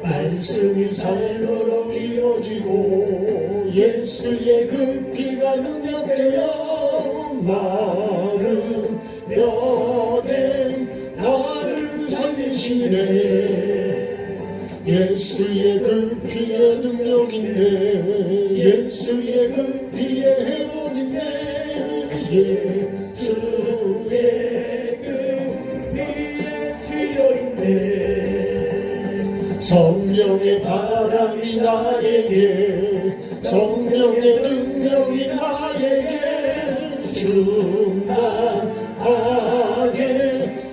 말씀이 삶으로 이어지고 예수의 그 피가 능력되어 마른 뼈된 나를 살리시네. 예수의 그 피의 능력인데 예수의 그 피의 회복인데 예수의 그 피의 치료인데 성령의 바람이 나에게 성령의 능력이 나에게 충만하게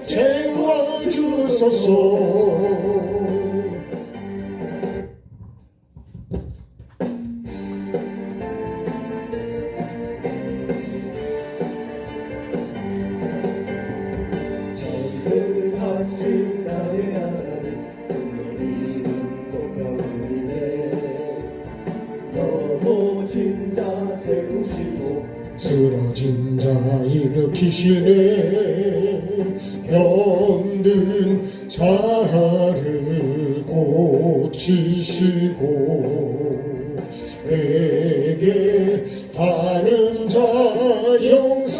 채워주소서. 전능하신 나의 하나님 이름 높여드리네. 넘어진 자 세우시고 쓰러진 자 일으키시네. 병든 자를 고치시고 회개 하는 자 용서하시네.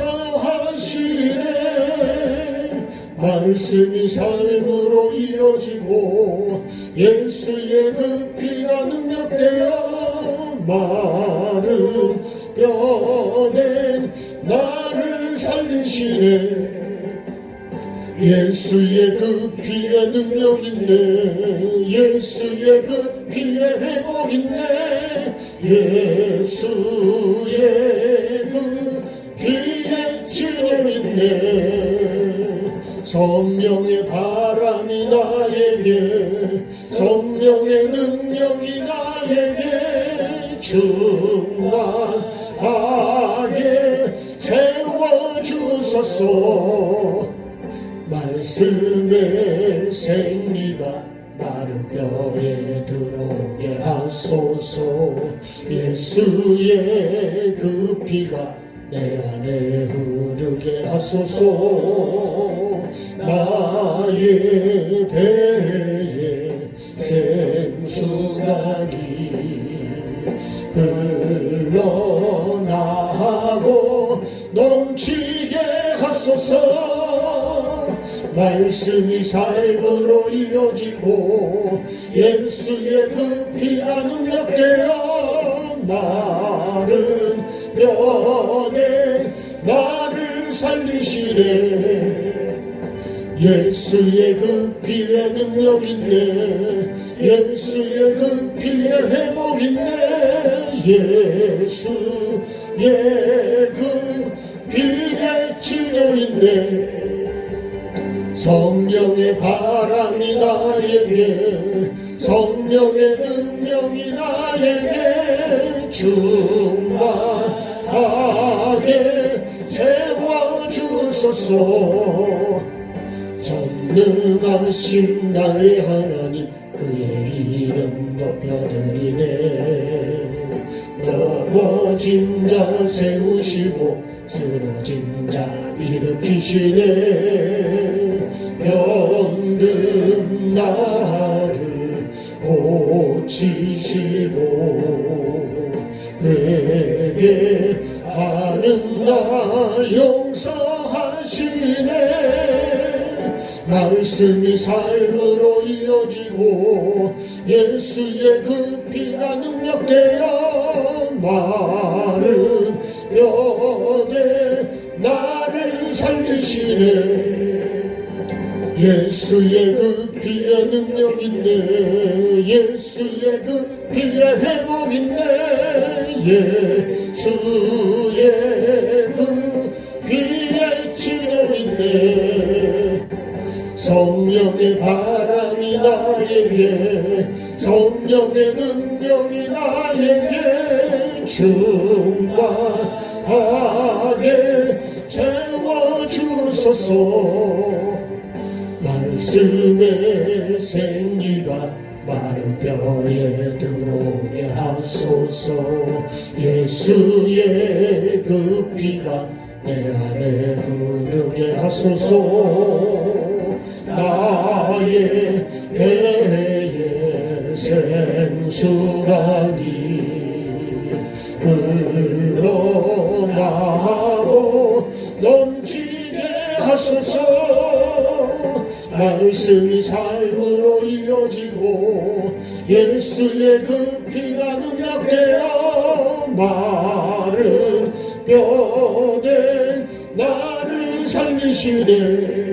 말씀이 삶으로 이어지고 예수의 그 피가 능력되어 마른 뼈된 나를 살리시네. 예수의 그 피의 능력인데 예수의 그 피의 회복인데 예수의 그 피의 치료인데 성령의 바람이 나에게 성령의 능력이 나에게 충만하게 채워주소서. 말씀의 생기가 마른 뼈에 들어오게 하소서. 예수의 그 피가 내 안에 흐르게 하소서. 나의 배에 생수가기 흘러나가고 넘치게 하소서. 말씀이 삶으로 이어지고 예수의 그 피가 능력되어 마른 뼈에 나를 살리시네. 예수의 그 피의 능력인데 예수의 그 피의 회복인데 예수의 그 피의 치료인데 성령의 바람이 나에게 성령의 능력이 나에게 충만하게 채워주소서. 전능하신 나의 하나님 그의 이름 높여드리네. 넘어진 자 세우시고 쓰러진 자 일으키시네. 병든 나를 고치시고 회개하는 나 용서하시네. 말씀이 삶으로 이어지고 예수의 그 피가 능력되어 마른 뼈에 나를 살리시네. 예수의 그 피의 능력인데 예수의 그 피의 회복인데 예수의 그 피의 치료인데 성령의 바람이 나에게 성령의 능력이 나에게 충만하게 채워주소서. 말씀의 생기가 마른 뼈에 들어오게 하소서. 예수의 그 피가 내 안에 흐르게 하소서. 나의 배에 생수가 흘러나고 넘치게 하소서. 말씀이 삶으로 이어지고 예수의 그 피가 능력되어 마른 뼈된 나를 살리시네.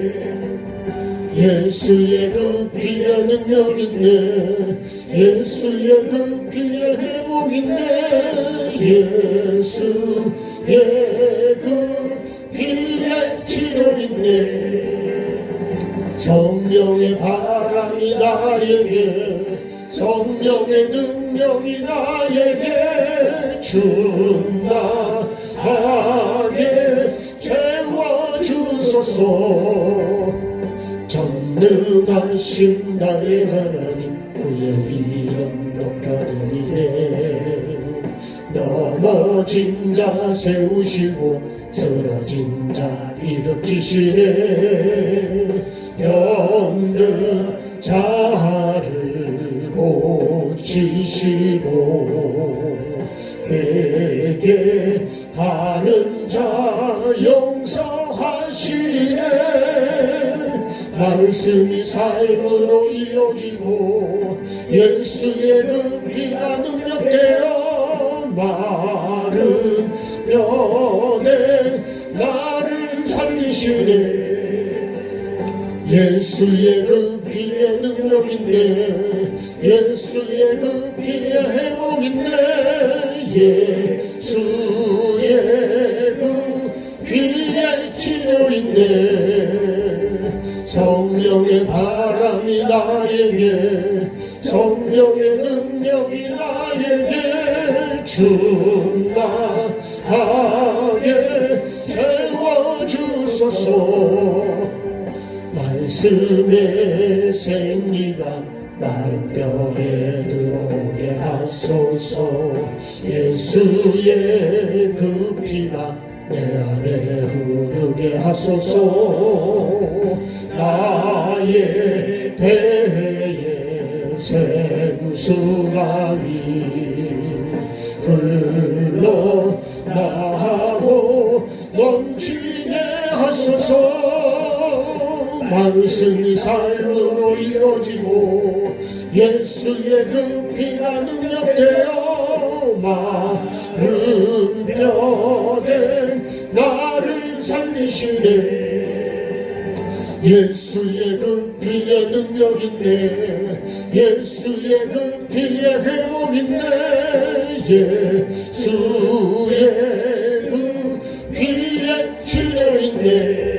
예수의 그 피에 능력 있네. 예수의 그 피에 회복 있네. 예수의 그 피에 치료 있네. 성령의 바람이 나에게, 성령의 능력이 나에게 충만하게 채워주소서. 전능하신 나의 하나님, 그의 이름 높여드리네. 넘어진 자 세우시고 쓰러진 자 일으키시네. 병든 자를 고치시고 회개하는 자 용서하시네. 말씀이 삶으로 이어지고 예수의 그 피가 능력되어 마른 뼈된 나를 살리시네. 예수의 그 피에 능력 있네. 예수의 그 피에 회복 있네. 예수의 그 피에 치료 있네. 성령의 바람이 나에게, 성령의 능력이 나에게 충만하게 채워주소서. 말씀의 생기가 마른 뼈에 들어오게 하소서. 예수의 그 피가 내 안에 흐르게 하소서. 나의 배에 생수가 흘러나고 넘치게 하소서. 말씀이 삶으로 이어지고 예수의 그 피가 능력되어 마른 뼈된 나를 살리시네. 예수의 그 피에 능력 있네. 예수의 그 피에 회복 있네. 예수의 그 피에 치료 있네.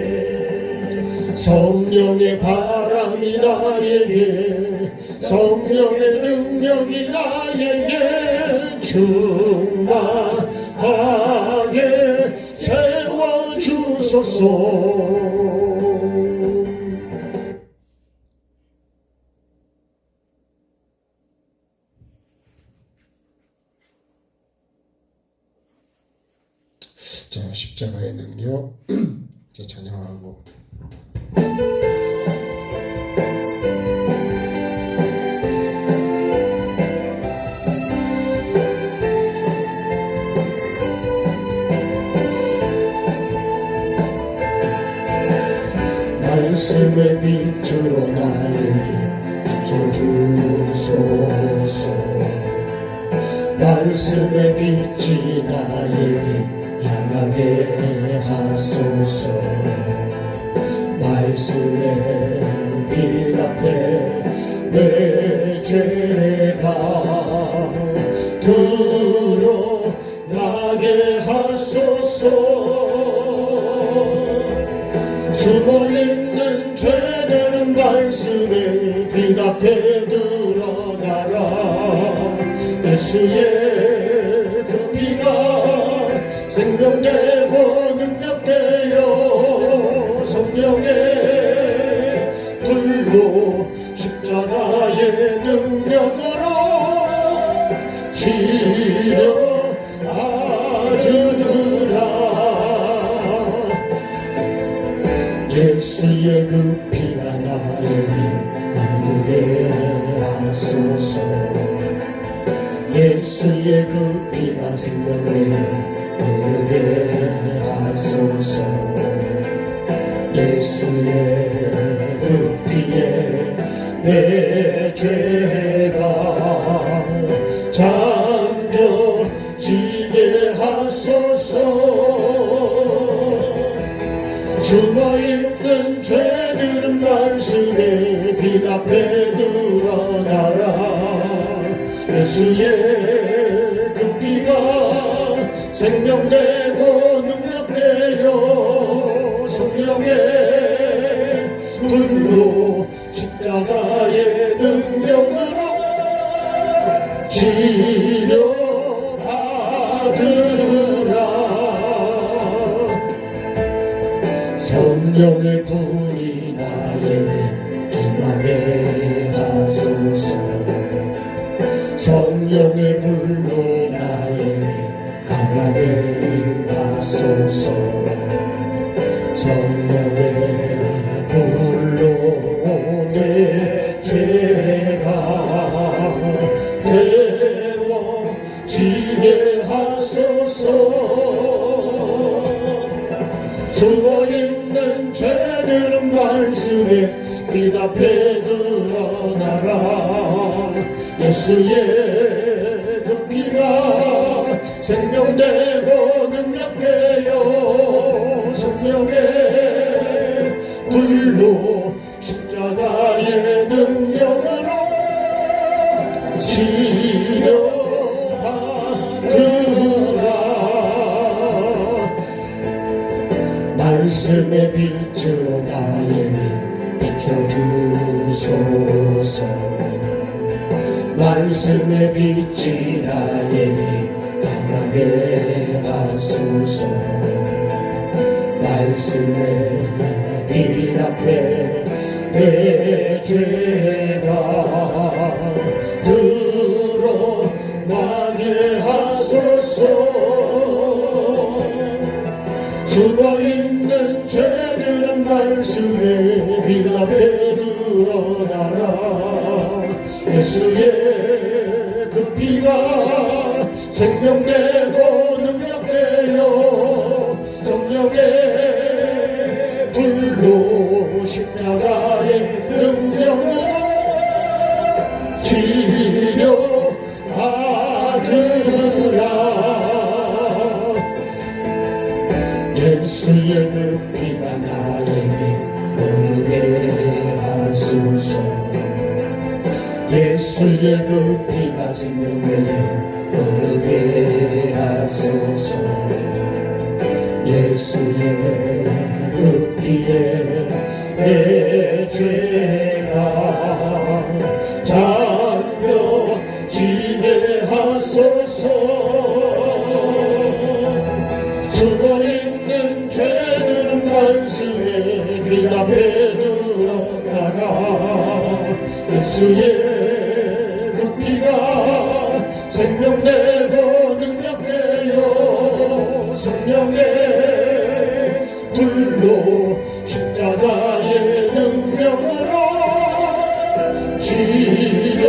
성령의 바람이 나에게, 성령의 능력이 나에게 충만하게 채워주소서. 자, 십자가의 능력 자, 찬양하고 말씀의 빛으로 나에게 비춰주소서. 말씀의 빛이 나에게 향하게 하소서. 말씀의 빛 앞에 내 죄가 드러나게 하소서. 숨어있는 죄들은 말씀의 빛 앞에 드러나라. 예수의 그 피가 생명되고 능력되어 성령의 불로 십자가의 능력으로 치료하리라. 예수의 그 피가 나에게 흐르게 하소서. 하소서. 예수의 그 피가 생명을 오르게 하소서. 예수의 그 피에 내 죄가 잠겨지게 하소서. 숨어있는 죄들은 말씀에 빛 앞에 드러나라. 예수의 그 피가 생명되고 능력되어 성령의 불로 십자가의 능력으로 치료받으라. 성령의 불이 나에게 임하게 하소서. 성령의 불로 나에게 강하게 임하소서. 성령의 불로 내 죄가 데워지게 하소서. 숨어있는 죄들은 말씀에 빛 앞에 드러나라. 예수의 그 피가 생명되고 능력되어 성령의 불로 십자가의 능력으로 치료받으라. 말씀의 빛으로 나에게 비춰주소서. 말씀의 빛이 나에게 강하게 하소서. 말씀의 빛 앞에 내 죄가 드러나게 하소서. 숨어있는 죄들은 말씀에 빛 앞에 드러나라. 예수의 그 피가 생명되고 능력되어 성령의 불로 십자가의 능력으로 치료받으라. 예수의 그 피가 나에게 흐르게 하소서. 예수의 그 피가 생명을 흐르게 하소서. 예수의 그 피에 내 죄가 잠겨지게 하소서. 숨어있는 죄들은 말씀에 빛 앞에 드러나라. 예수의 그 피가 생명되고 능력되어 성령의 불로 십자가의 능력으로 치료받으라.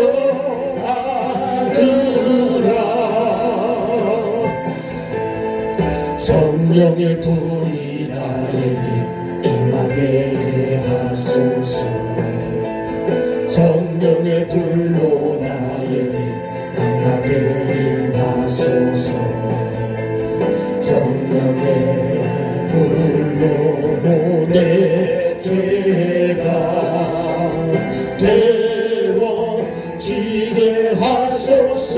성령의 불이 나에게 임하게 하소서. 성령의 불로 나에게 강하게 임하소서. 성령의 불로 내 죄가 데워지게 하소서.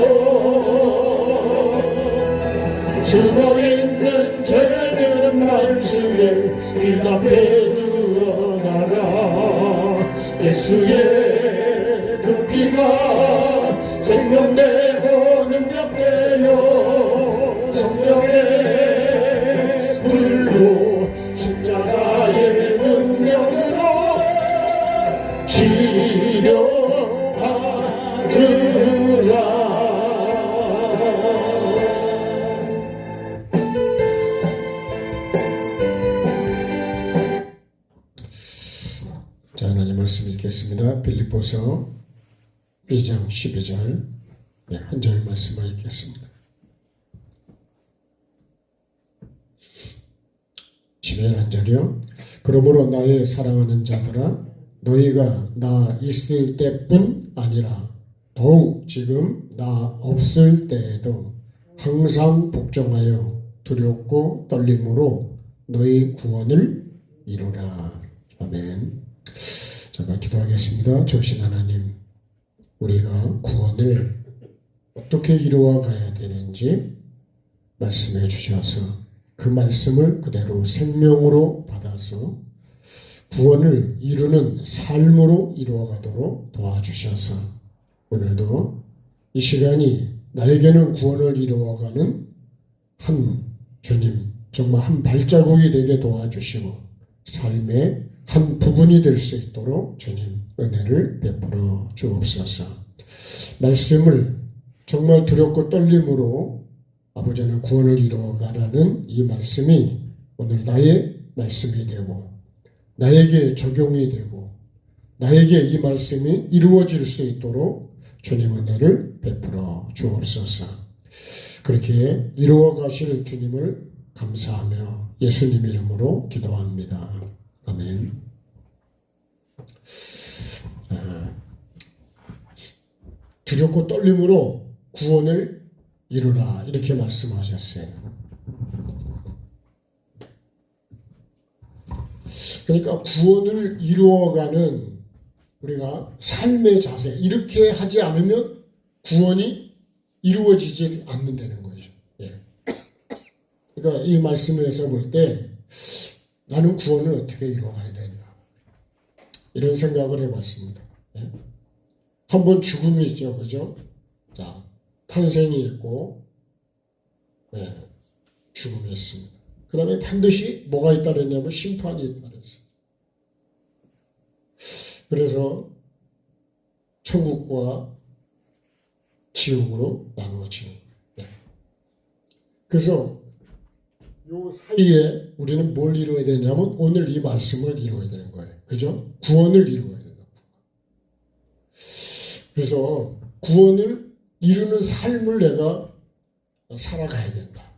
숨어있는 죄들은 말씀에 빛 앞에 드러나라. 예수의 그 피가 생명되고 능력되어 성령의 불로 십자가의 능력으로 치료받으라. 자, 하나님 말씀 읽겠습니다. 빌립보서 2장 12절 한 절 말씀을 읽겠습니다. 12절 한 절이요. 그러므로 나의 사랑하는 자들아 너희가 나 있을 때뿐 아니라 더욱 지금 나 없을 때에도 항상 복종하여 두렵고 떨림으로 너희 구원을 이루라. 아멘. 제가 기도하겠습니다. 주신 하나님, 우리가 구원을 어떻게 이루어 가야 되는지 말씀해 주셔서 그 말씀을 그대로 생명으로 받아서 구원을 이루는 삶으로 이루어 가도록 도와주셔서 오늘도 이 시간이 나에게는 구원을 이루어가는 한 주님, 정말 한 발자국이 되게 도와주시고 삶의 한 부분이 될 수 있도록 주님 은혜를 베풀어 주옵소서. 말씀을 정말 두렵고 떨림으로 아버지는 구원을 이루어가라는 이 말씀이 오늘 나의 말씀이 되고 나에게 적용이 되고 나에게 이 말씀이 이루어질 수 있도록 주님 은혜를 베풀어 주옵소서. 그렇게 이루어 가실 주님을 감사하며 예수님 이름으로 기도합니다. 아멘. 두렵고 떨림으로 구원을 이루라 이렇게 말씀하셨어요. 그러니까 구원을 이루어가는 우리가 삶의 자세, 이렇게 하지 않으면 구원이 이루어지지 않는다는 거죠. 예. 그러니까 이 말씀에서 볼 때 나는 구원을 어떻게 이루어가야 되나 이런 생각을 해봤습니다. 예. 한번 죽음이 있죠, 그죠? 자, 탄생이 있고, 예, 죽음이 있습니다. 그 다음에 반드시 뭐가 있다 그랬냐면 심판이 있다 그랬어요. 그래서 천국과 지옥으로 나누어지는 거예요. 그래서 요 사이에 우리는 뭘 이루어야 되냐면 오늘 이 말씀을 이루어야 되는 거예요. 그죠? 구원을 이루어야 된다. 그래서 구원을 이루는 삶을 내가 살아가야 된다.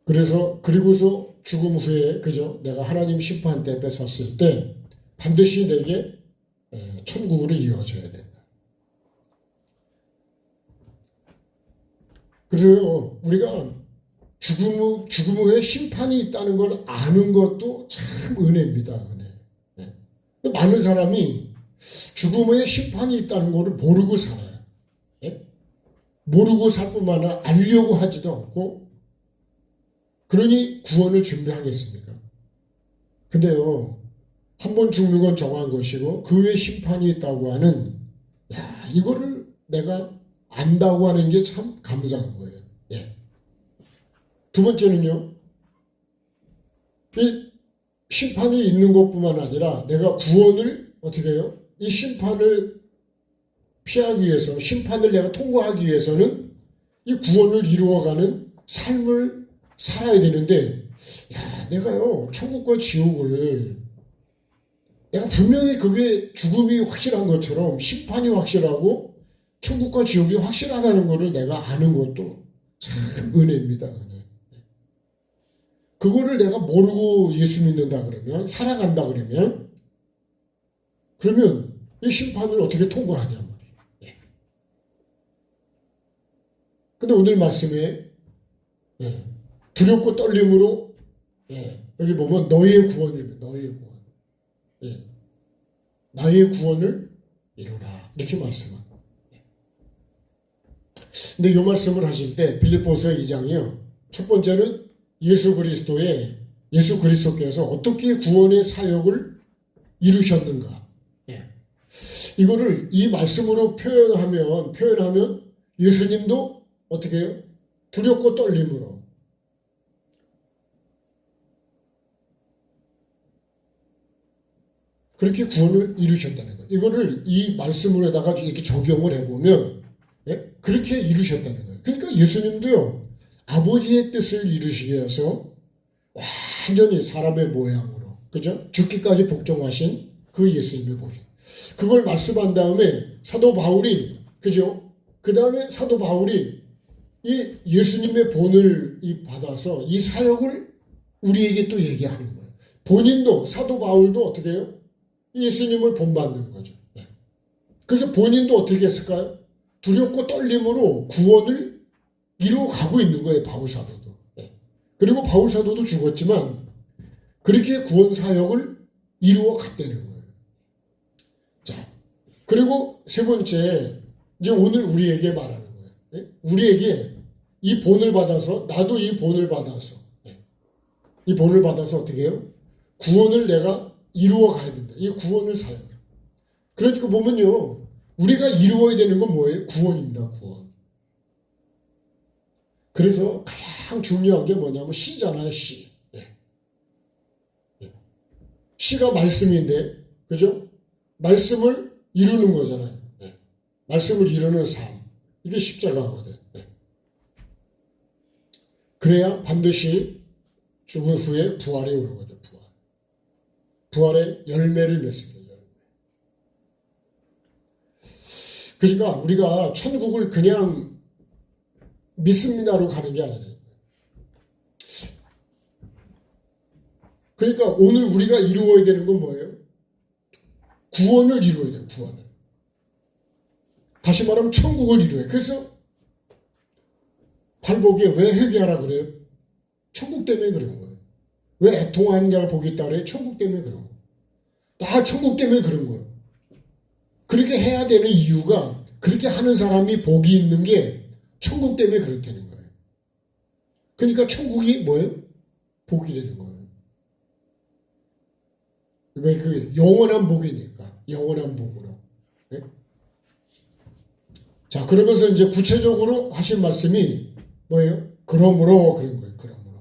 그래서 그리고서 죽음 후에 그죠? 내가 하나님 심판 때 뺏었을 때 반드시 내게 천국으로 이어져야 된다. 그래서 우리가 죽음 후에 심판이 있다는 걸 아는 것도 참 은혜입니다. 은혜. 네. 많은 사람이 죽음 후에 심판이 있다는 것을 모르고 살아요. 네? 모르고 살 뿐만 아니라 알려고 하지도 않고 그러니 구원을 준비하겠습니까? 근데요, 한번 죽는 건 정한 것이고 그 후에 심판이 있다고 하는 이거를 내가 안다고 하는 게 참 감사한 거예요. 예. 두 번째는요, 이 심판이 있는 것뿐만 아니라 내가 구원을 어떻게 해요? 이 심판을 피하기 위해서, 심판을 내가 통과하기 위해서는 이 구원을 이루어가는 삶을 살아야 되는데, 내가요, 천국과 지옥을, 내가 분명히 그게 죽음이 확실한 것처럼 심판이 확실하고 천국과 지옥이 확실하다는 것을 내가 아는 것도 참 은혜입니다. 은혜. 그거를 내가 모르고 예수 믿는다 그러면, 살아간다 그러면 이 심판을 어떻게 통과하냐 말이에요. 근데 오늘 말씀에 두렵고 떨림으로 여기 보면 너희의 구원을, 너희의 구원, 나의 구원을 이루라 이렇게 말씀합니다. 근데 이 말씀을 하실 때 빌립보서 2장이요. 첫 번째는 예수 그리스도께서 어떻게 구원의 사역을 이루셨는가. 이거를 이 말씀으로 표현하면 예수님도 어떻게 해요? 두렵고 떨림으로. 그렇게 구원을 이루셨다는 거예요. 이거를 이 말씀으로다가 이렇게 적용을 해보면 그렇게 이루셨다는 거예요. 그러니까 예수님도요, 아버지의 뜻을 이루시기 위해서 완전히 사람의 모양으로, 그죠? 죽기까지 복종하신 그 예수님의 모습. 그걸 말씀한 다음에 사도 바울이, 그죠? 그 다음에 사도 바울이 이 예수님의 본을 받아서 이 사역을 우리에게 또 얘기하는 거예요. 본인도, 사도 바울도 어떻게 해요? 예수님을 본받는 거죠. 네. 그래서 본인도 어떻게 했을까요? 두렵고 떨림으로 구원을 이루어가고 있는 거예요, 바울 사도도. 네. 그리고 바울 사도도 죽었지만 그렇게 구원 사역을 이루어 갔다는 거예요. 자, 그리고 세 번째, 이제 오늘 우리에게 말하는 거예요. 네? 우리에게 이 본을 받아서, 나도 이 본을 받아서, 네. 이 본을 받아서 어떻게 해요? 구원을 내가 이루어 가야 된다. 이 구원을 사역. 그러니까 보면요, 우리가 이루어야 되는 건 뭐예요? 구원입니다, 구원. 그래서 가장 중요한 게 뭐냐면 시잖아요, 시. 네. 네. 시가 말씀인데, 그죠? 말씀을 이루는 거잖아요. 네. 말씀을 이루는 삶. 이게 십자가거든. 네. 그래야 반드시 죽은 후에 부활이 오는 거죠, 부활. 부활의 열매를 맺습니다. 그러니까 우리가 천국을 그냥 믿습니다로 가는 게 아니라, 그러니까 오늘 우리가 이루어야 되는 건 뭐예요? 구원을 이루어야 돼요. 구원을. 다시 말하면 천국을 이루어야 돼요. 그래서 발복에 왜 회개하라 그래요? 천국 때문에 그런 거예요. 왜 애통하는 자가 복이 있다 그래요? 천국 때문에 그런 거예요. 다 천국 때문에 그런 거예요. 그렇게 해야 되는 이유가, 그렇게 하는 사람이 복이 있는 게 천국 때문에 그렇다는 거예요. 그러니까 천국이 뭐예요? 복이 되는 거예요. 왜? 그 영원한 복이니까. 영원한 복으로. 네? 자, 그러면서 이제 구체적으로 하신 말씀이 뭐예요? 그러므로 그런 거예요. 그러므로.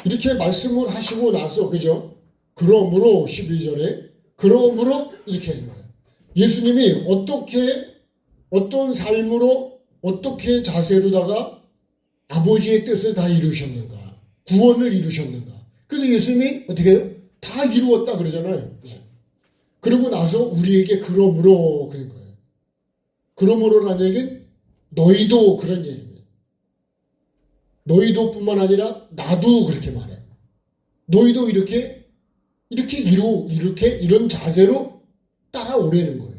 이렇게 말씀을 하시고 나서, 그죠? 그러므로 12절에 그러므로 이렇게 하는 거예요. 예수님이 어떻게, 어떤 삶으로, 어떻게 자세로다가 아버지의 뜻을 다 이루셨는가, 구원을 이루셨는가. 그래서 예수님이 어떻게 해요? 다 이루었다 그러잖아요. 네. 그러고 나서 우리에게 그러므로 그런 거예요. 그러므로라는 얘기는 너희도 그런 얘기입니다. 너희도 뿐만 아니라 나도 그렇게 말해요. 너희도 이렇게 이런 자세로 따라오려는 거예요.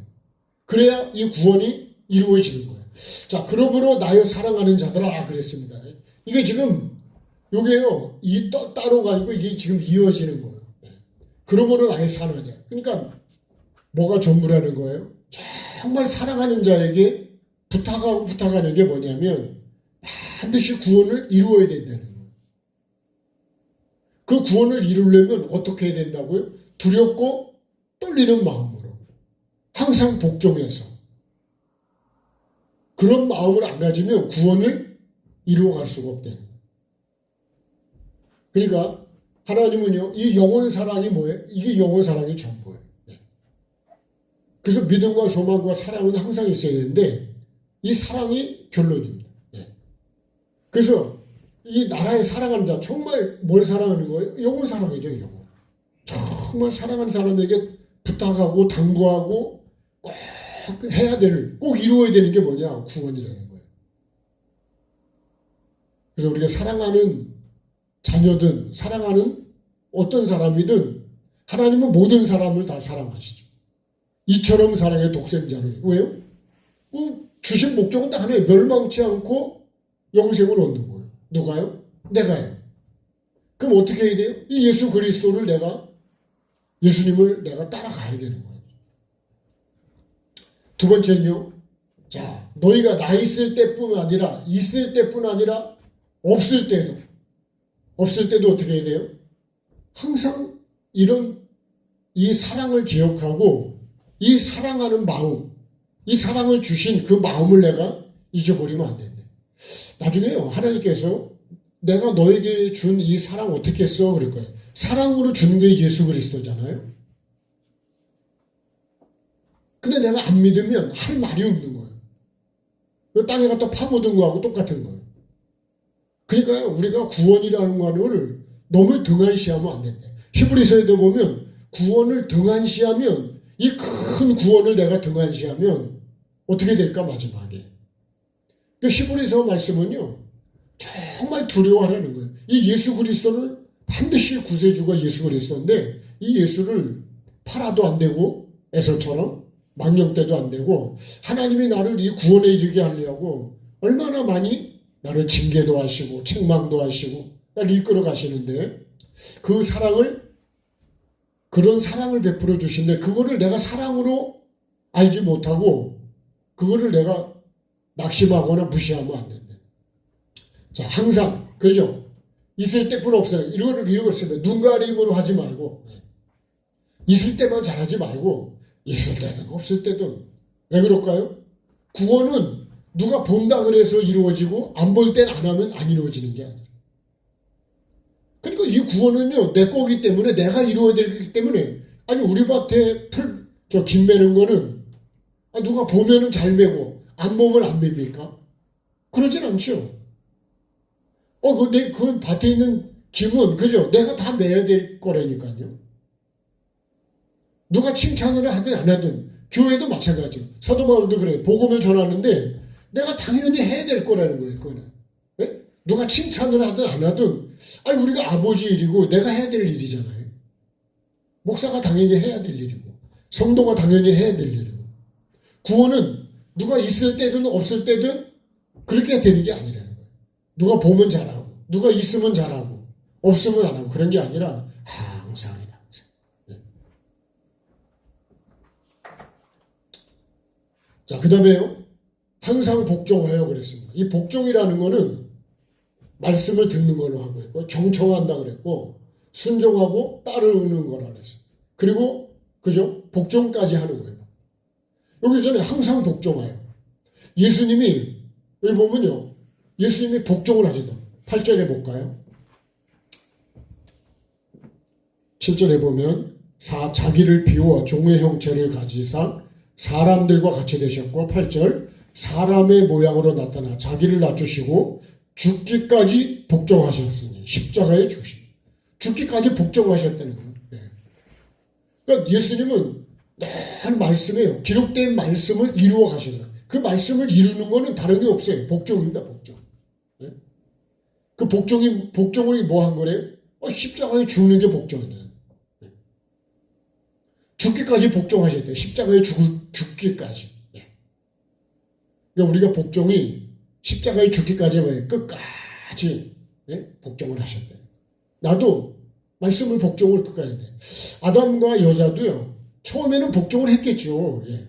그래야 이 구원이 이루어지는 거예요. 자, 그러므로 나여 사랑하는 자들아 그랬습니다. 이게 지금 요게요, 따로가 아니고 이게 지금 이어지는 거예요. 그러므로 나여 사랑하는 자. 그러니까 뭐가 전부라는 거예요? 정말 사랑하는 자에게 부탁하는 게 뭐냐면 반드시 구원을 이루어야 된다는 거예요. 그 구원을 이루려면 어떻게 해야 된다고요? 두렵고 떨리는 마음으로. 항상 복종해서. 그런 마음을 안 가지면 구원을 이루어갈 수가 없다는 거예요. 그러니까 하나님은요, 이 영혼 사랑이 뭐예요? 이게 영혼 사랑이 전부예요. 네. 그래서 믿음과 소망과 사랑은 항상 있어야 되는데 이 사랑이 결론입니다. 네. 그래서 이 나라에 사랑하는 자, 정말 뭘 사랑하는 거예요? 영혼 사랑이죠, 영혼. 정말 사랑하는 사람에게 부탁하고 당부하고 꼭 해야 되는, 꼭 이루어야 되는 게 뭐냐? 구원이라는 거예요. 그래서 우리가 사랑하는 자녀든 사랑하는 어떤 사람이든 하나님은 모든 사람을 다 사랑하시죠. 이처럼 사랑의 독생자를. 왜요? 주신 목적은 다 하나예요. 멸망치 않고 영생을 얻는 거예요. 누가요? 내가요. 그럼 어떻게 해야 돼요? 이 예수 그리스도를 예수님을 내가 따라가야 되는 거예요. 두 번째는요. 자, 너희가 나 있을 때뿐 아니라 없을 때도 어떻게 해야 돼요? 항상 이 사랑을 기억하고 이 사랑하는 마음, 이 사랑을 주신 그 마음을 내가 잊어버리면 안 된대. 나중에요, 하나님께서 내가 너에게 준 이 사랑 어떻게 써? 그럴 거예요. 사랑으로 주는 게 예수 그리스도잖아요. 근데 내가 안 믿으면 할 말이 없는 거예요. 땅에 갖다 파묻은 거하고 똑같은 거예요. 그러니까요, 우리가 구원이라는 거를 너무 등한시하면 안 된대. 히브리서에도 보면 구원을 등한시하면, 이 큰 구원을 내가 등한시하면 어떻게 될까 마지막에. 그 히브리서 말씀은요 정말 두려워하라는 거예요. 이 예수 그리스도를 반드시 구세주가 예수 그리스도인데 이 예수를 팔아도 안 되고 에서처럼 망령 때도 안 되고 하나님이 나를 이 구원에 이르게 하려고 얼마나 많이 나를 징계도 하시고 책망도 하시고 나를 이끌어 가시는데 그 사랑을 그런 사랑을 베풀어 주신데 그거를 내가 사랑으로 알지 못하고 그거를 내가 낙심하거나 무시하면 안 된다. 자, 항상 그죠? 있을 때뿐 없어요. 이걸 쓰면 눈 가림으로 하지 말고 있을 때만 잘하지 말고 있을 때든 없을 때든 왜 그럴까요? 구원은 누가 본다 그래서 이루어지고 안 볼 땐 안 하면 안 이루어지는 게 아니에요. 그러니까 이 구원은요 내 거기 때문에 내가 이루어야 되기 때문에 아니 우리 밭에 김 매는 거는 누가 보면은 잘 매고 안 보면 안 맵니까? 그러진 않죠. 그 밭에 있는 김은 그죠? 내가 다 매야 될 거라니까요. 누가 칭찬을 하든 안 하든 교회도 마찬가지죠. 사도 바울도 그래요. 복음을 전하는데 내가 당연히 해야 될 거라는 거예요. 그거는. 네? 누가 칭찬을 하든 안 하든 아니 우리가 아버지 일이고 내가 해야 될 일이잖아요. 목사가 당연히 해야 될 일이고 성도가 당연히 해야 될 일이고 구원은 누가 있을 때든 없을 때든 그렇게 되는 게 아니라는 거예요. 누가 보면 잘하고 누가 있으면 잘하고 없으면 안 하고 그런 게 아니라 항상이다. 항상. 네. 자, 그 다음에요. 항상 복종하여 그랬습니다. 이 복종이라는 거는 말씀을 듣는 걸로 하고 있고 경청한다 그랬고 순종하고 따르는 거라 그랬어요. 그리고 그죠? 복종까지 하는 거예요. 여기 전에 항상 복종하여. 예수님이 여기 보면요. 예수님이 복종을 하시던 8절에 볼까요? 7절에 보면 자기를 비워 종의 형체를 가지사 사람들과 같이 되셨고 8절 사람의 모양으로 나타나 자기를 낮추시고 죽기까지 복종하셨으니 십자가에 죽기까지 복종하셨다는 거예요. 네. 그러니까 예수님은 늘 말씀이에요. 기록된 말씀을 이루어 가시는 거예요. 그 말씀을 이루는 거는 다른 게 없어요. 복종입니다. 복종. 네? 그 복종을 뭐 한 거래요? 십자가에 죽는 게 복종이에요. 네. 죽기까지 복종하셨대요. 십자가에 죽기까지. 네. 그러니까 우리가 복종이 십자가에 죽기까지 끝까지 네? 복종을 하셨대요. 나도 말씀을 복종을 끝까지 해. 아담과 여자도요. 처음에는 복종을 했겠죠. 예.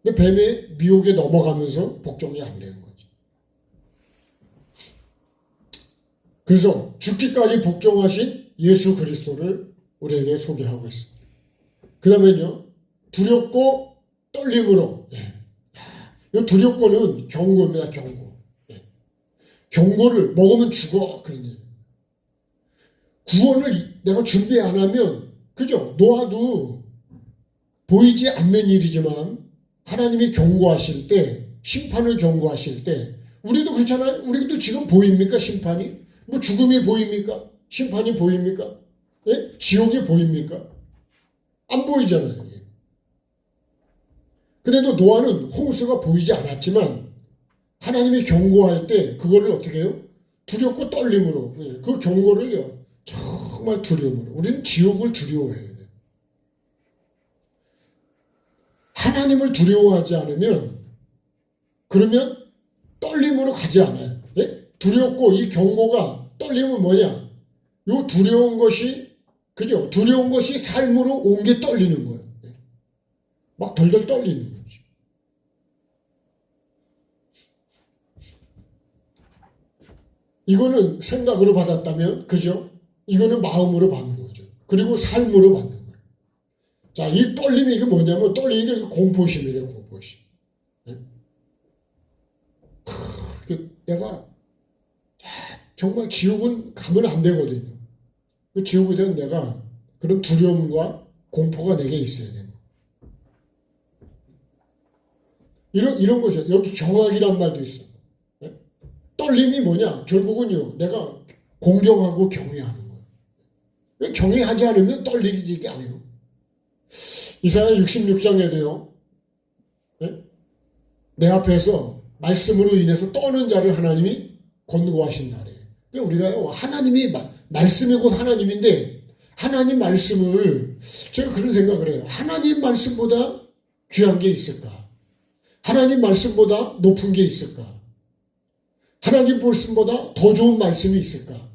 근데 뱀의 미혹에 넘어가면서 복종이 안 되는 거죠. 그래서 죽기까지 복종하신 예수 그리스도를 우리에게 소개하고 있습니다. 그 다음에는요. 두렵고 떨림으로. 예. 이 두렵고는 경고입니다. 경고. 예. 경고를 먹으면 죽어. 그러니 구원을 내가 준비 안 하면 그죠? 노아도 보이지 않는 일이지만 하나님이 경고하실 때 심판을 경고하실 때 우리도 그렇잖아요. 우리도 지금 보입니까? 심판이? 뭐 죽음이 보입니까? 심판이 보입니까? 예? 지옥이 보입니까? 안 보이잖아요. 예. 그래도 노아는 홍수가 보이지 않았지만 하나님이 경고할 때 그거를 어떻게 해요? 두렵고 떨림으로 예. 그 경고를요. 정말 두려움으로. 우리는 지옥을 두려워해야 돼요. 하나님을 두려워하지 않으면 그러면 떨림으로 가지 않아요. 예? 두렵고 이 경고가 떨림은 뭐냐? 요 두려운 것이 그죠? 두려운 것이 삶으로 온 게 떨리는 거예요. 예? 막 덜덜 떨리는 거죠. 이거는 생각으로 받았다면 그죠? 이거는 마음으로 받는 거죠. 그리고 삶으로 받는 거예요. 자, 이 떨림이 이게 뭐냐면 떨리는 게 공포심이래요. 공포심. 네? 내가 정말 지옥은 가면 안 되거든요. 그 지옥에 대한 내가 그런 두려움과 공포가 내게 있어야 돼요. 이런 것이요. 여기 경악이란 말도 있어요. 네? 떨림이 뭐냐? 결국은요. 내가 공경하고 경외하는 거예요. 경외하지 않으면 떨리지 않아요. 이사야 66장에도요. 내 앞에서 말씀으로 인해서 떠는 자를 하나님이 권고하신다래요. 그러니까 우리가요, 하나님이 말씀이 곧 하나님인데 하나님 말씀을 제가 그런 생각을 해요. 하나님 말씀보다 귀한 게 있을까? 하나님 말씀보다 높은 게 있을까? 하나님 말씀보다 더 좋은 말씀이 있을까?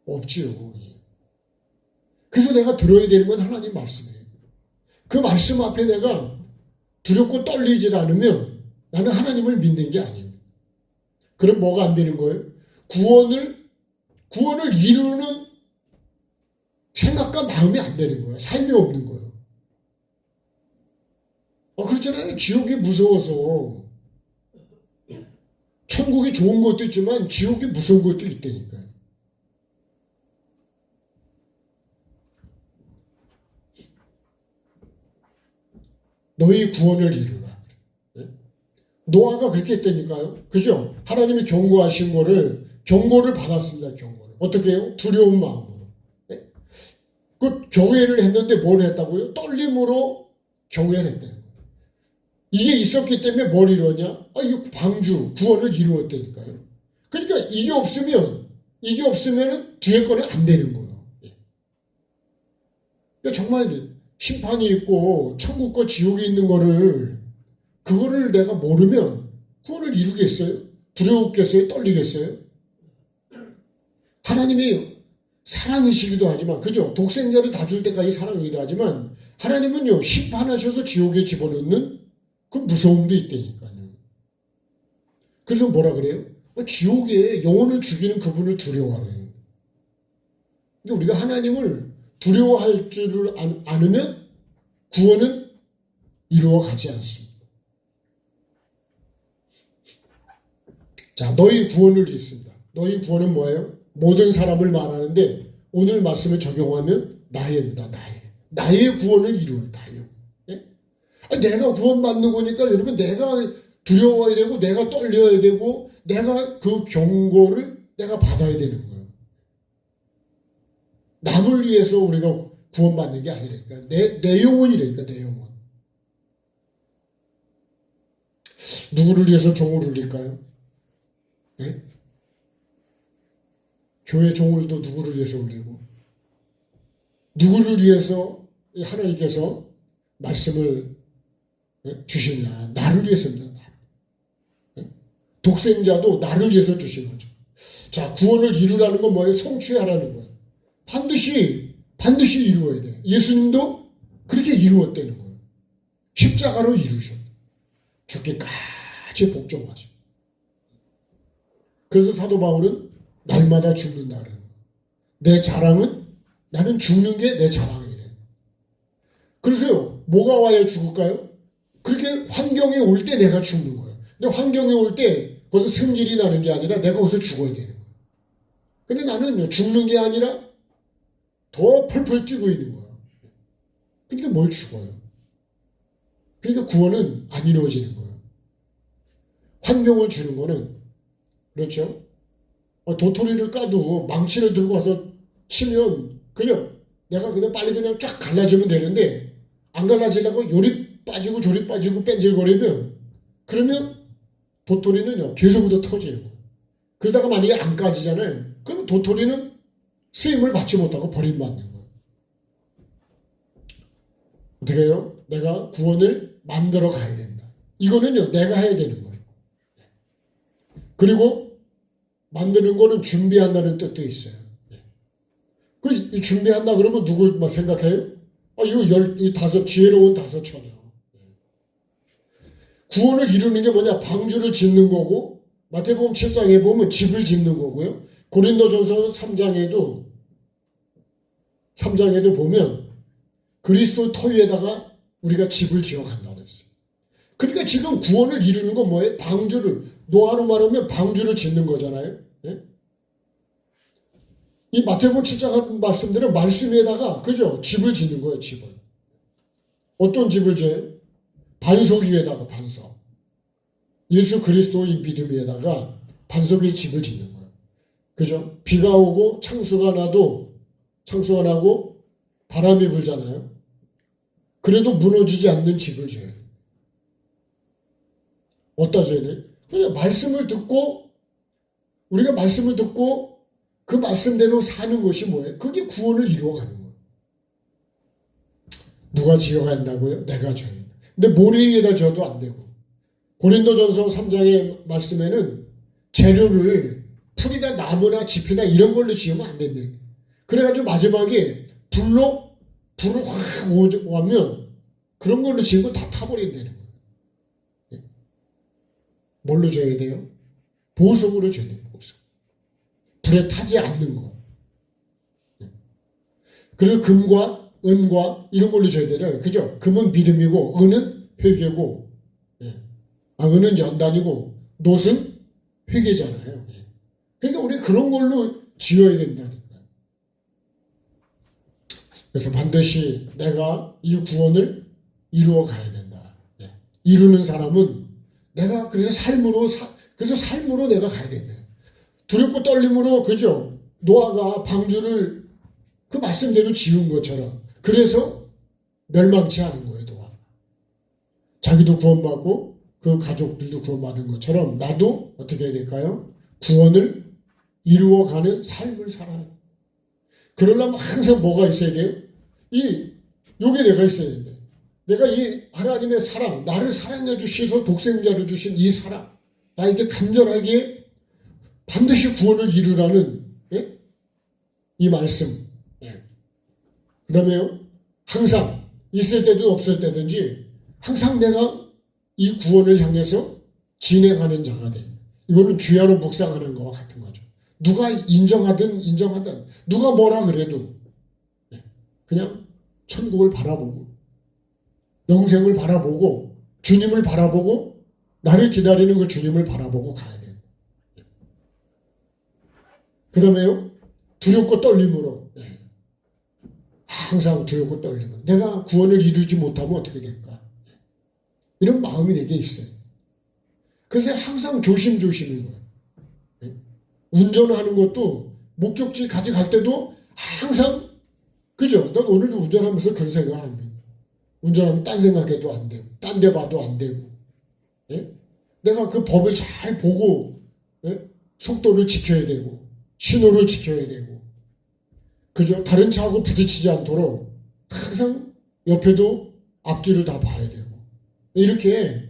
없지요. 그래서 내가 들어야 되는 건 하나님 말씀이에요. 그 말씀 앞에 내가 두렵고 떨리질 않으면 나는 하나님을 믿는 게 아닙니다. 그럼 뭐가 안 되는 거예요? 구원을 이루는 생각과 마음이 안 되는 거예요. 삶이 없는 거예요. 그렇잖아요. 지옥이 무서워서. 천국이 좋은 것도 있지만 지옥이 무서운 것도 있다니까요. 너희 구원을 이루라. 노아가 그렇게 했다니까요. 그죠? 하나님이 경고를 받았습니다. 경고를. 어떻게 해요? 두려운 마음으로. 그 경외를 했는데 뭘 했다고요? 떨림으로 경외를 했다는 거예요. 이게 있었기 때문에 뭘 이루었냐? 이거 방주, 구원을 이루었다니까요. 그러니까 이게 없으면 뒤에 거는 안 되는 거예요. 그러니까 정말 심판이 있고 천국과 지옥이 있는 그거를 내가 모르면 구원을 이루겠어요? 두려웠겠어요? 떨리겠어요? 하나님이 사랑이시기도 하지만, 그죠? 독생자를 다 줄 때까지 사랑이기도 하지만, 하나님은요, 심판하셔서 지옥에 집어넣는 그 무서움도 있다니까요. 그래서 뭐라 그래요? 지옥에 영혼을 죽이는 그분을 두려워하래요. 근데 우리가 하나님을 두려워할 줄을 아느면 구원은 이루어가지 않습니다. 자, 너희 구원을 읽습니다. 너희 구원은 뭐예요? 모든 사람을 말하는데 오늘 말씀을 적용하면 나의입니다. 나의 구원을 이루어요. 내가 구원받는 거니까 여러분 내가 두려워야 되고 내가 떨려야 되고 내가 그 경고를 내가 받아야 되는 거예요. 남을 위해서 우리가 구원받는 게 아니라니까. 내 영혼이라니까, 내 영혼. 누구를 위해서 종을 울릴까요? 네? 교회 종을도 누구를 위해서 울리고, 누구를 위해서 하나님께서 말씀을 주시냐? 나를 위해서입니다. 독생자도 나를 위해서 주신 거죠. 자, 구원을 이루라는 건 뭐예요? 성취하라는 거예요. 반드시 이루어야 돼. 예수님도 그렇게 이루었다는 거예요. 십자가로 이루셨다. 죽기까지 복종하죠. 그래서 사도 바울은 날마다 죽는다는 거예요. 내 자랑은 나는 죽는 게 내 자랑이래. 그래서요, 뭐가 와야 죽을까요? 그렇게 환경이 올 때 내가 죽는 거예요. 근데 환경이 올 때 거기서 승질이 나는 게 아니라 내가 거기서 죽어야 되는 거예요. 근데 나는 죽는 게 아니라 더 펄펄 뛰고 있는 거예요. 그러니까 뭘 죽어요? 그러니까 구원은 안 이루어지는 거예요. 환경을 주는 거는, 그렇죠? 도토리를 까도 망치를 들고 와서 치면 내가 그냥 빨리 그냥 쫙 갈라지면 되는데 안 갈라지려고 요리 빠지고 조리 빠지고 뺀질거리면 그러면 도토리는요 계속부터 터지는 거예요. 그러다가 만약에 안 까지잖아요. 그럼 도토리는 쓰임을 받지 못하고 버림받는 거예요. 어떻게 해요? 내가 구원을 만들어 가야 된다. 이거는요 내가 해야 되는 거예요. 그리고 만드는 거는 준비한다는 뜻도 있어요. 그 준비한다 그러면 누구만 생각해요? 이거 지혜로운 다섯 처녀. 구원을 이루는 게 뭐냐? 방주를 짓는 거고, 마태복음 7장에 보면 집을 짓는 거고요. 고린도전서 3장에도 보면 그리스도 터 위에다가 우리가 집을 지어간다고 그랬어요. 그러니까 지금 구원을 이루는 건 뭐예요? 노아로 말하면 방주를 짓는 거잖아요. 네? 이 마태복음 7장 말씀들은 말씀 위에다가 집을 짓는 거예요. 집을. 어떤 집을 지어요? 반석 위에다가 반석. 예수 그리스도의 믿음 위에다가 반석 위에 집을 짓는 거예요. 그죠? 비가 오고 창수가 나도 창수원하고 바람이 불잖아요. 그래도 무너지지 않는 집을 줘야 돼. 어디다 줘야 돼? 그냥 말씀을 듣고 우리가 말씀을 듣고 그 말씀대로 사는 것이 뭐예요? 그게 구원을 이루어가는 거예요. 누가 지어간다고요? 내가 져요. 근데 모래 위에다 져도 안 되고 고린도전서 3장의 말씀에는 재료를 풀이나 나무나 짚이나 이런 걸로 지으면 안 된대. 그래가지고 마지막에 불을 확 오면 그런 걸로 지은 거 다 타버린다는 거예요. 뭘로 줘야 돼요? 보석으로 줘야 돼요. 보석. 불에 타지 않는 거. 그리고 금과 은과 이런 걸로 줘야 돼요. 그죠? 금은 믿음이고 은은 회개고 은은 연단이고 놋은 회개잖아요. 그러니까 우리 그런 걸로 지어야 된다니까. 그래서 반드시 내가 이 구원을 이루어 가야 된다. 이루는 사람은 내가 그래서 삶으로 내가 가야 된다. 두렵고 떨림으로 그죠? 노아가 방주를 그 말씀대로 지은 것처럼 그래서 멸망치 않은 거예요. 노아. 자기도 구원받고 그 가족들도 구원받은 것처럼 나도 어떻게 해야 될까요? 구원을 이루어가는 삶을 살아야 돼요. 그러려면 항상 뭐가 있어야 돼요? 요게 내가 있어야 된다. 내가 이 하나님의 사랑, 나를 사랑해 주시서 독생자를 주신 이 사랑, 나에게 간절하게 반드시 구원을 이루라는 이 말씀. 그 다음에요, 항상 있을 때도 없을 때든지 항상 내가 이 구원을 향해서 진행하는 자가 돼. 이거는 귀하로 묵상하는 것과 같은 거죠. 누가 인정하든 누가 뭐라 그래도 그냥 천국을 바라보고 영생을 바라보고 주님을 바라보고 나를 기다리는 그 주님을 바라보고 가야 돼요. 그 다음에요, 두렵고 떨림으로 항상 두렵고 떨림으로 내가 구원을 이루지 못하면 어떻게 될까? 이런 마음이 내게 있어요. 그래서 항상 조심조심인 거예요. 운전하는 것도 목적지 가져갈 때도 항상 그죠? 난 오늘도 운전하면서 그런 생각을 합니다. 운전하면 딴 생각해도 안 되고 딴 데 봐도 안 되고 내가 그 법을 잘 보고 속도를 지켜야 되고 신호를 지켜야 되고 그죠? 다른 차하고 부딪히지 않도록 항상 옆에도 앞뒤를 다 봐야 되고 이렇게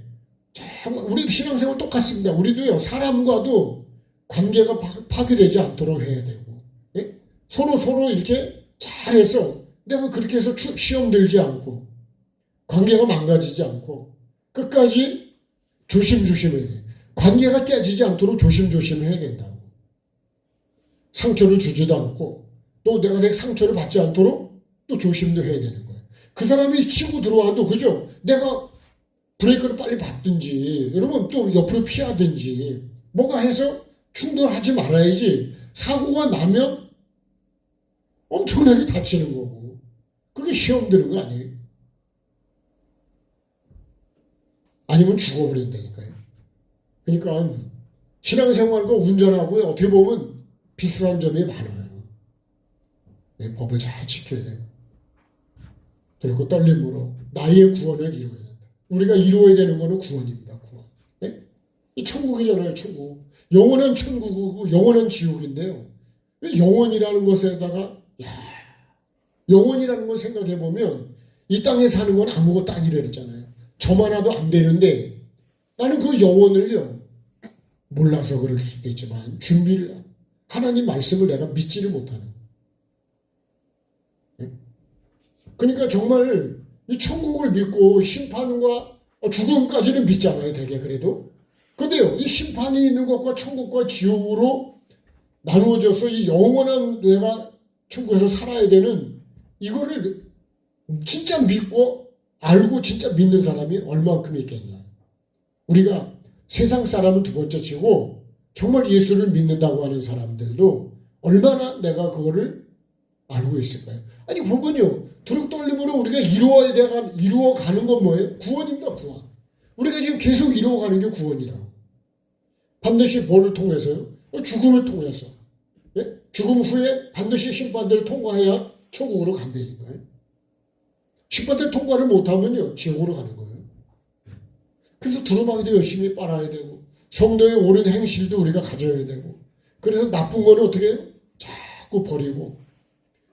참 우리 신앙생활 똑같습니다. 우리도요 사람과도 관계가 파괴되지 않도록 해야 되고 서로 이렇게 잘해서 내가 그렇게 해서 시험 들지 않고 관계가 망가지지 않고 끝까지 조심조심해야 돼. 관계가 깨지지 않도록 조심조심해야 된다고. 상처를 주지도 않고 또 내가 상처를 받지 않도록 또 조심도 해야 되는 거예요. 그 사람이 치고 들어와도 그죠? 내가 브레이크를 빨리 밟든지 여러분 또 옆으로 피하든지 뭐가 해서 충돌하지 말아야지 사고가 나면 엄청나게 다치는 거고 그게 시험 드는 거 아니에요? 아니면 죽어버린다니까요. 그러니까 신앙생활과 운전하고 어떻게 보면 비슷한 점이 많아요. 법을 잘 지켜야 돼요. 그리고 떨림으로 나의 구원을 이루어야 된다. 우리가 이루어야 되는 거는 구원입니다. 구원. 이 천국이잖아요. 천국. 영원한 천국이고 영원한 지옥인데요. 영원이라는 것에다가 영원이라는 걸 생각해 보면 이 땅에 사는 건 아무것도 아니라 그랬잖아요. 점 하나도 안 되는데 나는 그 영혼을요 몰라서 그럴 수도 있지만 준비를 하나님 말씀을 내가 믿지를 못하는 거예요. 그러니까 정말 이 천국을 믿고 심판과 죽음까지는 믿잖아요. 되게 그래도 근데요 이 심판이 있는 것과 천국과 지옥으로 나누어져서 이 영원한 내가 천국에서 살아야 되는 이거를 진짜 믿고 알고 진짜 믿는 사람이 얼마만큼 있겠냐. 우리가 세상 사람은 두 번째 치고 정말 예수를 믿는다고 하는 사람들도 얼마나 내가 그거를 알고 있을까요? 아니 보면요 두렵 떨림으로 우리가 이루어가는 건 뭐예요? 구원입니다. 구원. 우리가 지금 계속 이루어가는 게 구원이라고. 반드시 뭐를 통해서요? 죽음을 통해서 죽음 후에 반드시 심판대를 통과해야 천국으로 간다는 거예요. 심판대 통과를 못하면요 지옥으로 가는 거예요. 그래서 두루마기도 열심히 빨아야 되고 성도의 옳은 행실도 우리가 가져야 되고 그래서 나쁜 거는 어떻게 해요? 자꾸 버리고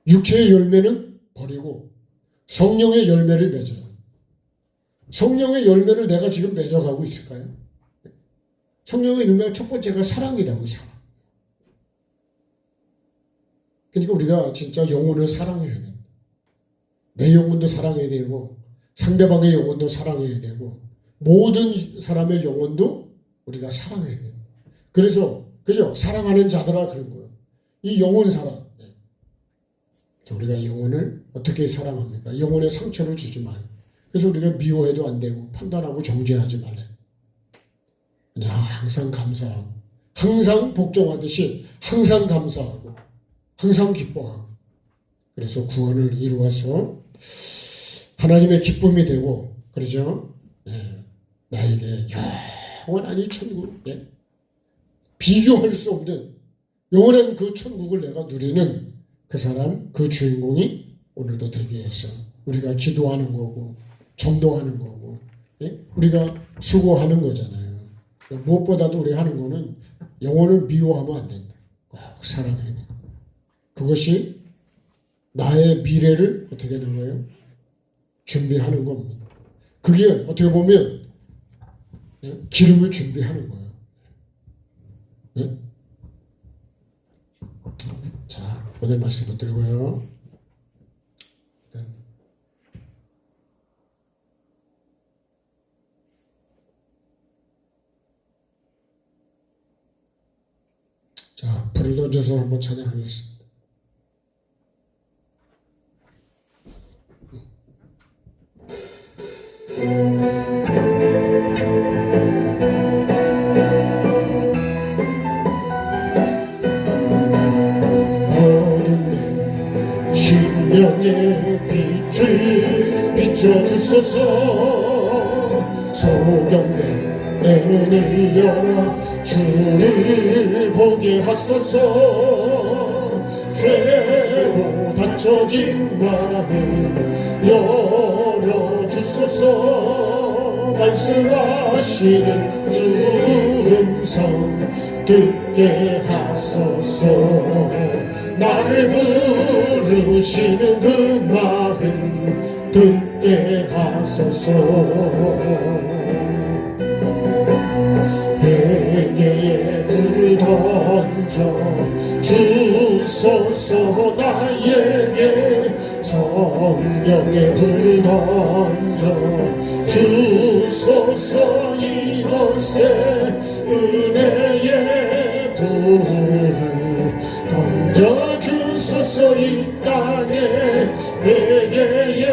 육체의 열매는 버리고 성령의 열매를 맺어요. 성령의 열매를 내가 지금 맺어가고 있을까요? 성령의 열매가 첫 번째가 사랑이라고 사랑. 그러니까 우리가 진짜 영혼을 사랑해야 된다. 내 영혼도 사랑해야 되고 상대방의 영혼도 사랑해야 되고 모든 사람의 영혼도 우리가 사랑해야 된다. 그래서 그죠? 사랑하는 자들아 그런 거예요. 이 영혼 사랑. 그래서 우리가 영혼을 어떻게 사랑합니까? 영혼에 상처를 주지 말고. 그래서 우리가 미워해도 안 되고 판단하고 정죄하지 말래. 그냥 항상 감사하고 항상 복종하듯이 항상 감사하고 항상 기뻐하고 그래서 구원을 이루어서 하나님의 기쁨이 되고 그러죠. 나에게 영원한 이 천국 비교할 수 없는 영원한 그 천국을 내가 누리는 그 사람 그 주인공이 오늘도 되게 해서 우리가 기도하는 거고 전도하는 거고 우리가 수고하는 거잖아요. 무엇보다도 우리가 하는 거는 영혼을 미워하면 안 된다. 꼭 사랑해야 돼. 그것이 나의 미래를 어떻게 되는 거예요? 준비하는 겁니다. 그게 어떻게 보면 기름을 준비하는 거예요. 자, 오늘 말씀 붙들고요. 자, 불을 던져서 한번 찬양하겠습니다. 어린 내 심령의 빛을 비춰주소서 소경된 내 눈을 열어 주를 보게 하소서 죄로 닫혀진 마음 열어주소서 말씀하시는 주 음성 듣게 하소서 나를 부르시는 그 마음 듣게 하소서 회개의 불을 던져 주소서 나에게 성령의 불을 던져 주소서 이곳에 은혜의 불을 던져 주소서 이 땅에 회개의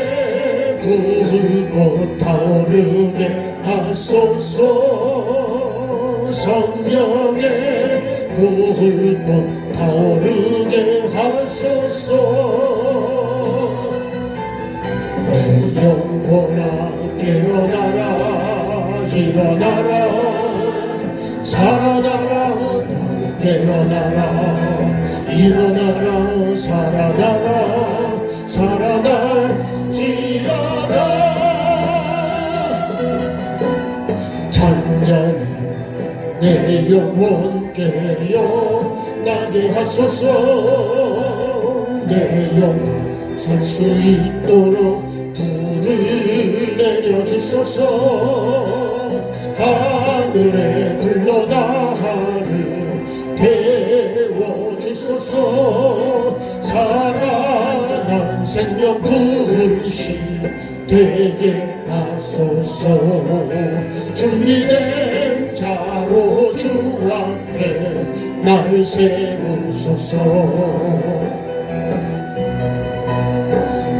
불을 곧 타오르게 하소서 성령의 불꽃 타오르게 하소서 내 영혼아 깨어나라 일어나라 살아나라 너를 깨어나라 일어나라 살아나라 살아날지어다 잔잔해 내 영혼 깨어나게 하소서 내 영혼 살 수 있도록 불을 내려주소서 하늘에 불러 나를 태워주소서 살아난 생명 불씨 되게 하소서 준비된 자로 주 앞에 날 세우소서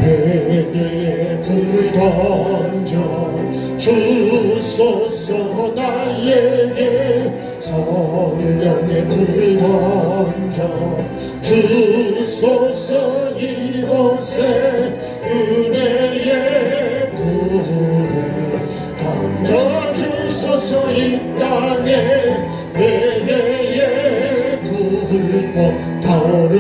회개의 불을 던져 주소서 나에게 성령의 불을 던져 주소서 이곳에 은혜의 불을 던져 주소서 이 땅에 회개의 불꽃 타오르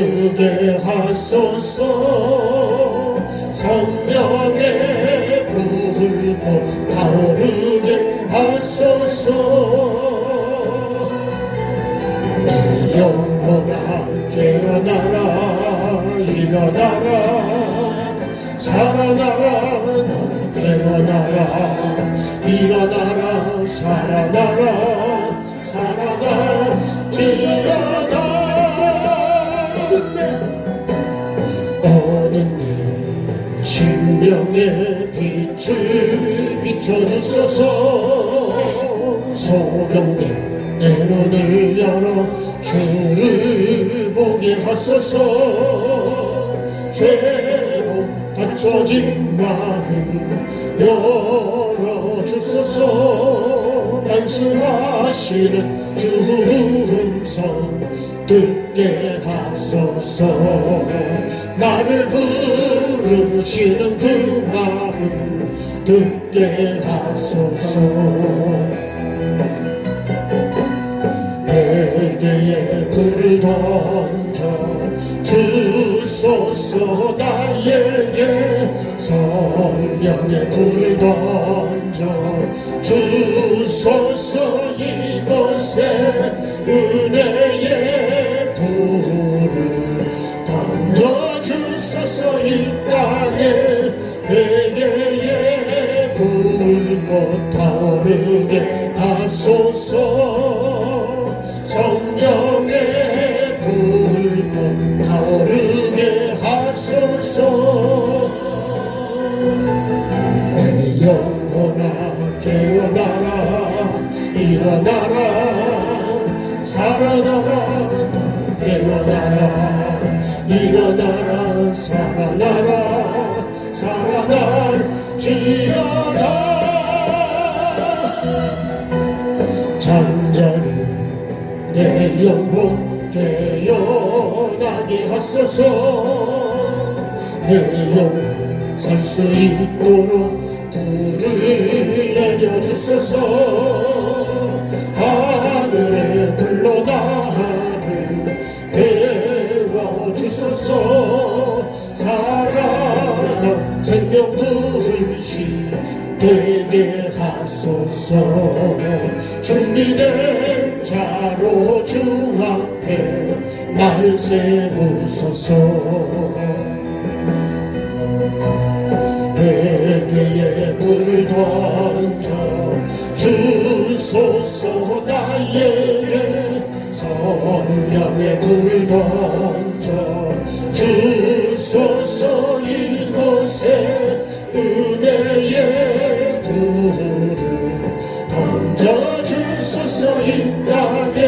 일어나라 살아나라 살아날지어다. 어느새 신명의 빛을 비춰주소서. 소경된 내 눈을 열어 주를 보게 하소서. 죄로 닫혀진 마음 열어주소서. 말씀하시는 주 음성 듣게 하소서. 나를 부르시는 그 마음 듣게 하소서. 내게에 불을 던져 주소서. 나에게 성령의 불을 던져 주소서. 이곳에 은혜의 불을 던져 주소서. 이 땅에 회개의 불꽃 타오르게 하소서. 성령의 불꽃 타오르게 하소서. 내 영혼아 깨어나라 일어나라 살아나라. 깨어나라 일어나라 살아나라 살아날지어다. 잠자리 내 영혼 깨어나게 하소서. 내 영혼 살 수 있도록 불을 내려주소서. 하늘에 불러 나를 태워주소서. 살아난 생명 불씨 되게 하소서. 준비된 자로 주 앞에 날 세우소서. 회개의 불을 던져 주소서. 나에게 성령의 불을 던져 주소서. 이곳에 은혜의 불을 던져 주소서. 이 땅에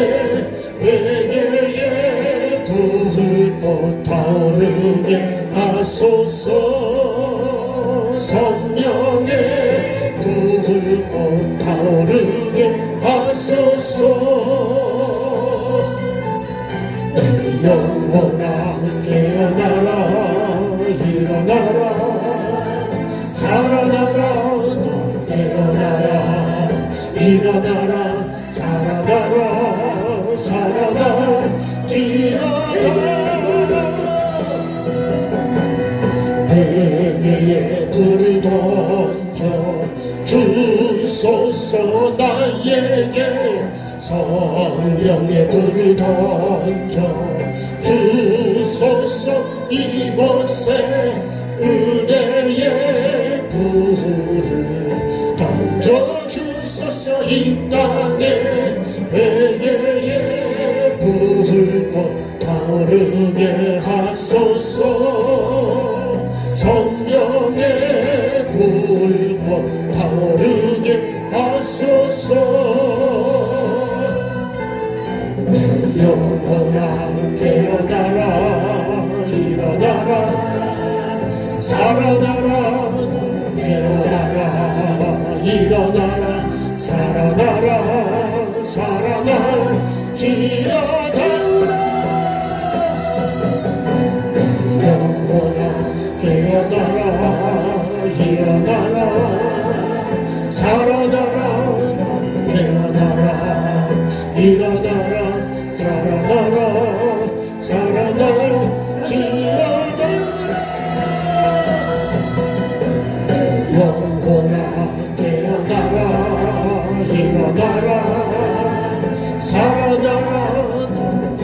회개의 불꽃 타오르게 하소서. 성령의 불꽃 타오르게 하소서. 내 영혼아 깨어나라 일어나라 살아나라. 너 깨어나라 일어나라 살아나라 살아날지어다. 회개의 불을 던져 주소서. 나에게 성령의 불을 던져 주소서. 이곳에 은혜의 불을 던져 주소서. 이 땅에 회개의 불꽃 타오르게 하소서. 성령의 불꽃 타오르게 하소서. 내 영혼아 깨어나라 일어나라 살아나라. 너 깨어나라 일어나라 살아나라 살아날지어다. 깨어나라 일어나라 살아나라. 깨어나라 일어나라 살아나라 살아날지어다. 내 영혼아 깨어나라 일어나라 살아나라.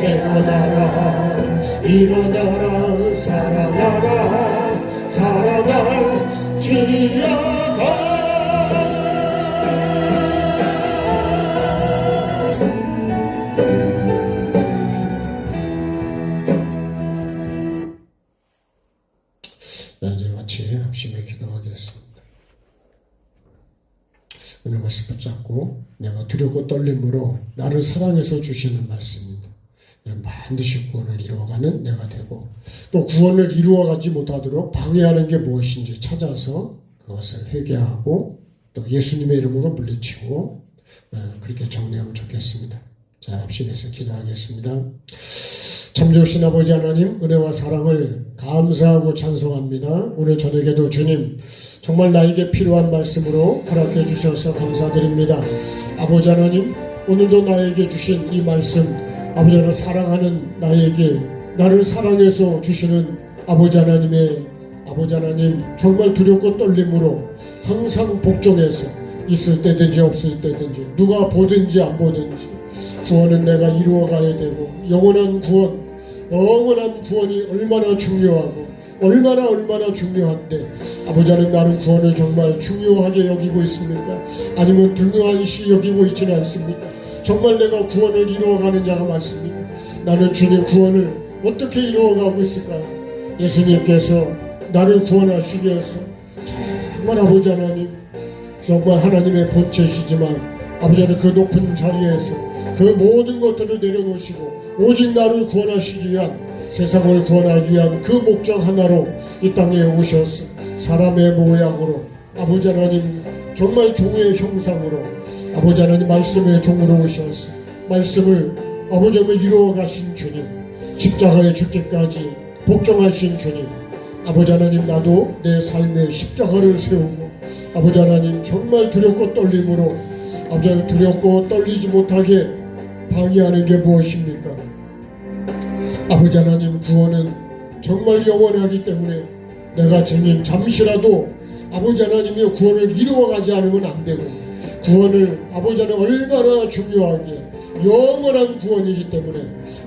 깨어나라 일어나라 살아나라 살아날지어다. 오늘 말씀 붙잡고 내가 두렵고 떨림으로 나를 사랑해서 주시는 말씀입니다. 이런 반드시 구원을 이루어가는 내가 되고 또 구원을 이루어가지 못하도록 방해하는 게 무엇인지 찾아서 그것을 회개하고 또 예수님의 이름으로 물리치고 그렇게 정리하면 좋겠습니다. 자, 합심해서 기도하겠습니다. 참 좋으신 아버지 하나님, 은혜와 사랑을 감사하고 찬송합니다. 오늘 저녁에도 주님 정말 나에게 필요한 말씀으로 허락해 주셔서 감사드립니다. 아버지 하나님, 오늘도 나에게 주신 이 말씀, 아버지를 사랑하는 나에게 나를 사랑해서 주시는 아버지 하나님의 아버지 하나님, 정말 두렵고 떨림으로 항상 복종해서 있을 때든지 없을 때든지 누가 보든지 안 보든지 구원은 내가 이루어가야 되고 영원한 구원이 얼마나 중요하고 얼마나 중요한데 아버지 하나님, 나는 구원을 정말 중요하게 여기고 있습니까? 아니면 등한시 여기고 있지는 않습니까? 정말 내가 구원을 이루어가는 자가 맞습니까? 나는 주님 구원을 어떻게 이루어가고 있을까요? 예수님께서 나를 구원하시기 위해서 정말 아버지 하나님, 정말 하나님의 본체시지만 아버지 하나님 그 높은 자리에서 그 모든 것들을 내려놓으시고 오직 나를 구원하시기 위한, 세상을 구원하기 위한 그 목적 하나로 이 땅에 오셔서 사람의 모양으로 아버지 하나님 정말 종의 형상으로 아버지 하나님 말씀의 종으로 오셔서 말씀을 아버지 하나님 이루어 가신 주님, 십자가에 죽기까지 복종하신 주님, 아버지 하나님, 나도 내 삶의 십자가를 세우고 아버지 하나님 정말 두렵고 떨림으로 아버지 하나님 두렵고 떨리지 못하게 방해하는 게 무엇입니까? 아버지 하나님, 구원은 정말 영원하기 때문에 내가 주님 잠시라도 아버지 하나님의 구원을 이루어가지 않으면 안 되고, 구원을 아버지 하나님 얼마나 중요하게 영원한 구원이기 때문에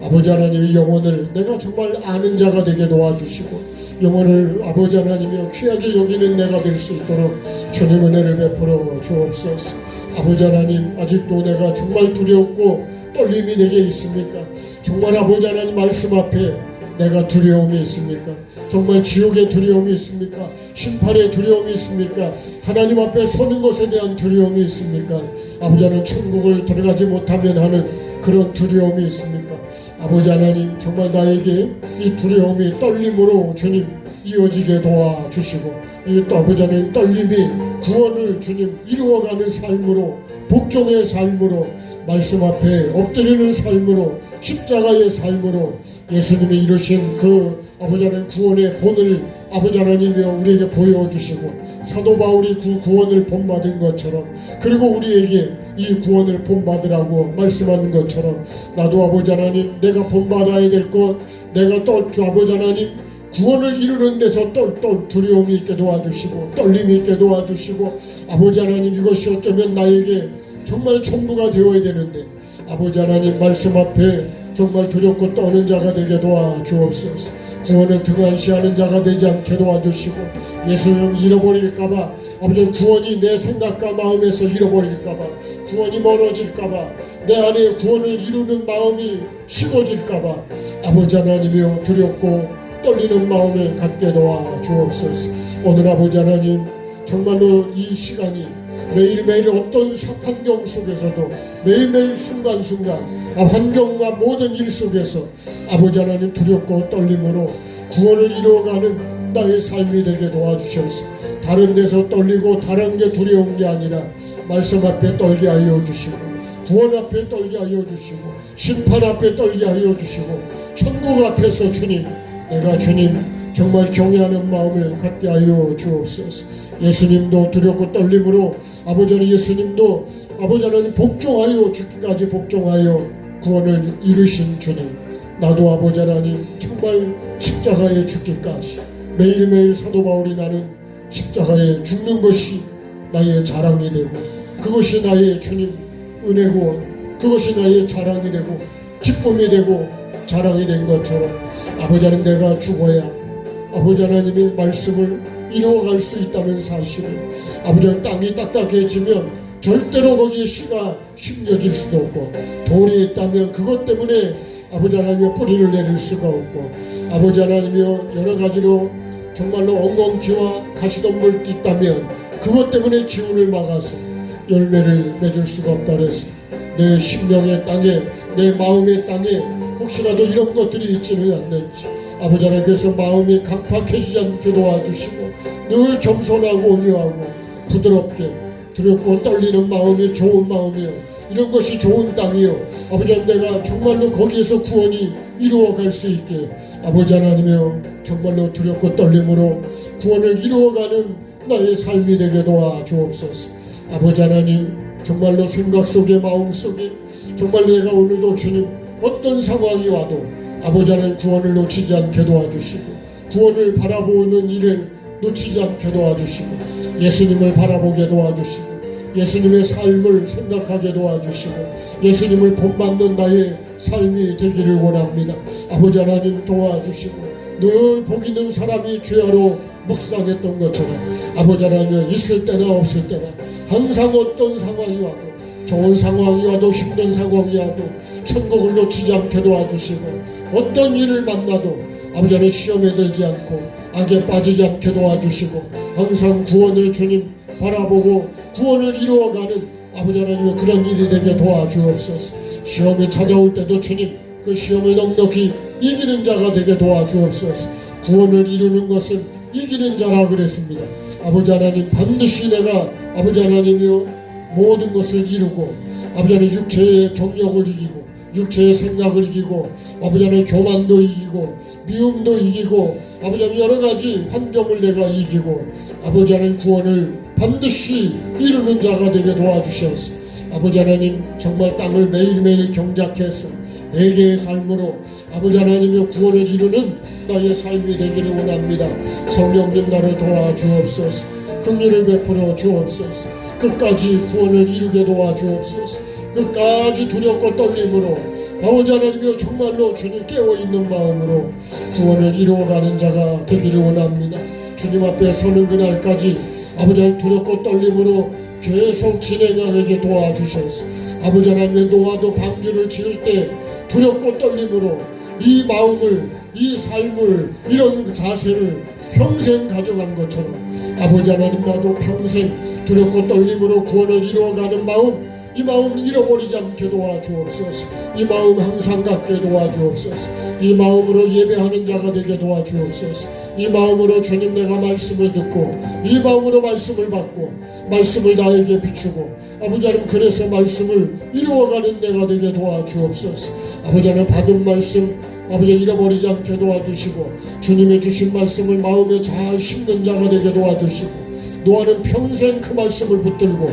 아버지 하나님의 영혼을 내가 정말 아는 자가 되게 도와주시고 영혼을 아버지 하나님이여 귀하게 여기는 내가 될 수 있도록 주님 은혜를 베풀어 주옵소서. 아버지 하나님, 아직도 내가 정말 두렵고 떨림이 내게 있습니까? 정말 아버지 하나님 말씀 앞에 내가 두려움이 있습니까? 정말 지옥의 두려움이 있습니까? 심판의 두려움이 있습니까? 하나님 앞에 서는 것에 대한 두려움이 있습니까? 아버지 하나님, 천국을 들어가지 못하면 하는 그런 두려움이 있습니까? 아버지 하나님, 정말 나에게 이 두려움이 떨림으로 주님 이어지게 도와주시고 이 아버지 하나님 떨림이 구원을 주님 이루어가는 삶으로, 복종의 삶으로, 말씀 앞에 엎드리는 삶으로, 십자가의 삶으로 예수님이 이루신 그 아버지 하나님 구원의 본을 아버지 하나님이여 우리에게 보여주시고 사도 바울이 그 구원을 본받은 것처럼, 그리고 우리에게 이 구원을 본받으라고 말씀하는 것처럼 나도 아버지 하나님 내가 본받아야 될 것, 내가 또 아버지 하나님 구원을 이루는 데서 또 두려움이 있게 도와주시고 떨림이 있게 도와주시고 아버지 하나님, 이것이 어쩌면 나에게 정말 전부가 되어야 되는데 아버지 하나님 말씀 앞에 정말 두렵고 떠는 자가 되게 도와주옵소서. 구원을 등한시하는 자가 되지 않게 도와주시고 예수님 잃어버릴까봐 아버지 구원이 내 생각과 마음에서 잃어버릴까봐, 구원이 멀어질까봐, 내 안에 구원을 이루는 마음이 식어질까봐 아버지 하나님이여 두렵고 떨리는 마음을 갖게 도와 주옵소서. 오늘 아버지 하나님 정말로 이 시간이 매일매일 어떤 환경 속에서도 매일매일 순간순간 환경과 모든 일 속에서 아버지 하나님 두렵고 떨림으로 구원을 이루어가는 나의 삶이 되게 도와주셔서 다른 데서 떨리고 다른 게 두려운 게 아니라 말씀 앞에 떨게 하여 주시고 구원 앞에 떨게 하여 주시고 심판 앞에 떨게 하여 주시고 천국 앞에서 주님, 내가 주님 정말 경외하는 마음을 갖게 하여 주옵소서. 예수님도 두렵고 떨림으로 아버지 하나님, 예수님도 아버지 하나님 복종하여 죽기까지 복종하여 구원을 이루신 주님, 나도 아버지 하나님 정말 십자가에 죽기까지 매일매일 사도 바울이 나는 십자가에 죽는 것이 나의 자랑이 되고 그것이 나의 주님 은혜고 그것이 나의 자랑이 되고 기쁨이 되고 자랑이 된 것처럼 아버지 하나님, 내가 죽어야 아버지 하나님의 말씀을 이루어갈 수 있다는 사실을, 아버지 하나님 땅이 딱딱해지면 절대로 거기에 씨가 심겨질 수도 없고 돌이 있다면 그것 때문에 아버지 하나님의 뿌리를 내릴 수가 없고 아버지 하나님이여 여러 가지로 정말로 엉겅퀴와 가시덤불이 있다면 그것 때문에 기운을 막아서 열매를 맺을 수가 없다 그랬어. 내 심령의 땅에, 내 마음의 땅에 혹시라도 이런 것들이 있지는 않는지 아버지 하나님, 그래서 마음이 강팍해지지 않게 도와주시고 늘 겸손하고 온유하고 부드럽게 두렵고 떨리는 마음이 좋은 마음이요, 이런 것이 좋은 땅이요, 아버지 하나님, 내가 정말로 거기에서 구원이 이루어갈 수 있게 아버지 하나님이여 정말로 두렵고 떨림으로 구원을 이루어가는 나의 삶이 되게 도와주옵소서. 아버지 하나님, 정말로 생각 속에 마음 속에 정말 내가 오늘도 주님 어떤 상황이 와도 아버지 하나님 구원을 놓치지 않게 도와주시고 구원을 바라보는 일을 놓치지 않게 도와주시고 예수님을 바라보게 도와주시고 예수님의 삶을 생각하게 도와주시고 예수님을 본받는 나의 삶이 되기를 원합니다. 아버지 하나님 도와주시고 늘 복 있는 사람이 죄하러 묵상했던 것처럼 아버지 하나님 있을 때나 없을 때나 항상 어떤 상황이 와도 좋은 상황이 와도 힘든 상황이 와도 천국을 놓치지 않게 도와주시고 어떤 일을 만나도 아버지 하나님 시험에 들지 않고 악에 빠지지 않게 도와주시고 항상 구원을 주님 바라보고 구원을 이루어가는 아버지 하나님의 그런 일이 되게 도와주옵소서. 시험이 찾아올 때도 주님 그 시험을 넉넉히 이기는 자가 되게 도와주옵소서. 구원을 이루는 것은 이기는 자라 그랬습니다. 아버지 하나님, 반드시 내가 아버지 하나님이여 모든 것을 이루고 아버지 하나님 육체의 정욕을 이기고 육체의 생각을 이기고 아버지 하나님 교만도 이기고 미움도 이기고 아버지 하나님 여러 가지 환경을 내가 이기고 아버지 하나님 구원을 반드시 이루는 자가 되게 도와주셔서 아버지 하나님 정말 땅을 매일매일 경작해서 네 개의 삶으로 아버지 하나님의 구원을 이루는 나의 삶이 되기를 원합니다. 성령님 나를 도와주옵소서. 긍휼을 베풀어 주옵소서. 끝까지 구원을 이루게 도와주옵소서. 끝까지 두렵고 떨림으로 아버지 하나님이여 정말로 주님 깨어있는 마음으로 구원을 이루어가는 자가 되기를 원합니다. 주님 앞에 서는 그날까지 아버지 하나님 두렵고 떨림으로 계속 진행하게 도와주셔서 아버지 하나님의 노아도 방주를 지을 때 두렵고 떨림으로 이 마음을 이 삶을 이런 자세를 평생 가져간 것처럼 아버지 하나님 나도 평생 두렵고 떨림으로 구원을 이루어가는 마음 이 마음 잃어버리지 않게 도와주옵소서. 이 마음 항상 갖게 도와주옵소서. 이 마음으로 예배하는 자가 되게 도와주옵소서. 이 마음으로 주님 내가 말씀을 듣고 이 마음으로 말씀을 받고 말씀을 나에게 비추고 아버지 하나님 그래서 말씀을 이루어가는 내가 되게 도와주옵소서. 아버지 하나님 받은 말씀 아버지 잃어버리지 않게 도와주시고 주님이 주신 말씀을 마음에 잘 심는 자가 되게 도와주시고 노아는 평생 그 말씀을 붙들고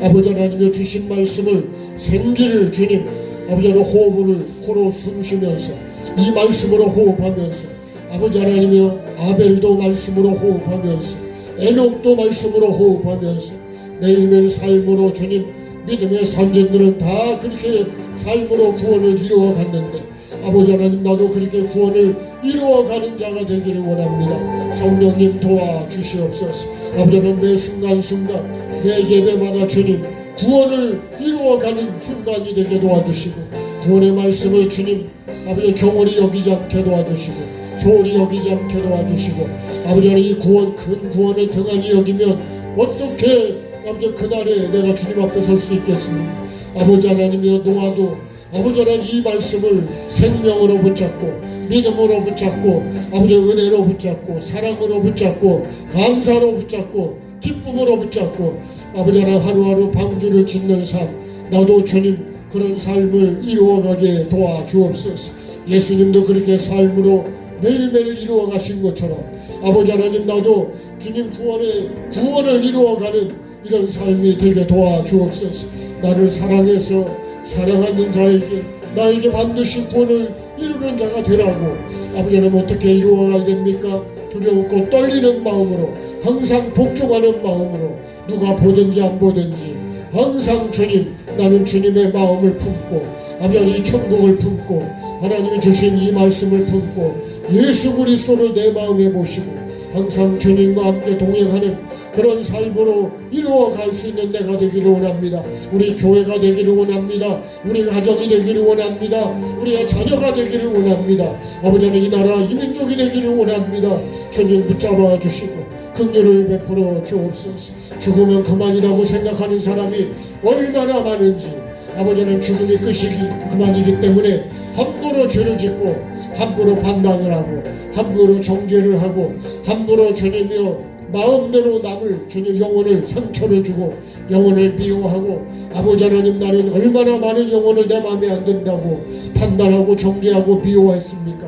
아버지 하나님의 주신 말씀을 생기를 주님 아버지 하나님 호로 숨쉬면서 이 말씀으로 호흡하면서 아버지 하나님이여 아벨도 말씀으로 호흡하면서 에녹도 말씀으로 호흡하면서 매일매일 삶으로 주님 믿음의 선진들은 다 그렇게 삶으로 구원을 이루어 갔는데 아버지 하나님 나도 그렇게 구원을 이루어가는 자가 되기를 원합니다. 성령님 도와주시옵소서. 아버지 하나님 매 순간순간 매 예배마다 주님 구원을 이루어가는 순간이 되게 도와주시고 구원의 말씀을 주님 아버지 경홀히 여기지 않게 도와주시고 소홀히 여기지 않게 도와주시고 아버지 하나님 이 구원 큰 구원을 등한히 여기면 어떻게 아버지 그날에 내가 주님 앞에 설 수 있겠습니까? 아버지 하나님이여 노아도 아버지 하나님 이 말씀을 생명으로 붙잡고 믿음으로 붙잡고 아버지 은혜로 붙잡고 사랑으로 붙잡고 감사로 붙잡고 기쁨으로 붙잡고 아버지 하나님 하루하루 방주를 짓는 삶 나도 주님 그런 삶을 이루어가게 도와주옵소서. 예수님도 그렇게 삶으로 매일매일 이루어 가신 것처럼 아버지 하나님 나도 주님 구원을 이루어가는 이런 삶이 되게 도와주옵소서. 나를 사랑해서 사랑하는 자에게 나에게 반드시 구원을 이루는 자가 되라고 아버지 하나님 어떻게 이루어가야 됩니까? 두려웠고 떨리는 마음으로 항상 복종하는 마음으로 누가 보든지 안 보든지 항상 주님 나는 주님의 마음을 품고 아버지 하나님 이 천국을 품고 하나님이 주신 이 말씀을 품고 예수 그리스도를 내 마음에 모시고 항상 주님과 함께 동행하는 그런 삶으로 이루어갈 수 있는 내가 되기를 원합니다. 우리 교회가 되기를 원합니다. 우리 가정이 되기를 원합니다. 우리의 자녀가 되기를 원합니다. 아버지 하나님 이 나라 이 민족이 되기를 원합니다. 주님 붙잡아 주시고 긍휼을 베풀어 주옵소서. 죽으면 그만이라고 생각하는 사람이 얼마나 많은지, 아버지는 죽음이 끝이 그만이기 때문에 함부로 죄를 짓고 함부로 판단을 하고 함부로 정죄를 하고 함부로 주님이여 마음대로 남을 주님 영혼을 상처를 주고 영혼을 미워하고, 아버지 하나님 나는 얼마나 많은 영혼을 내 마음에 안 든다고 판단하고 정죄하고 미워했습니까?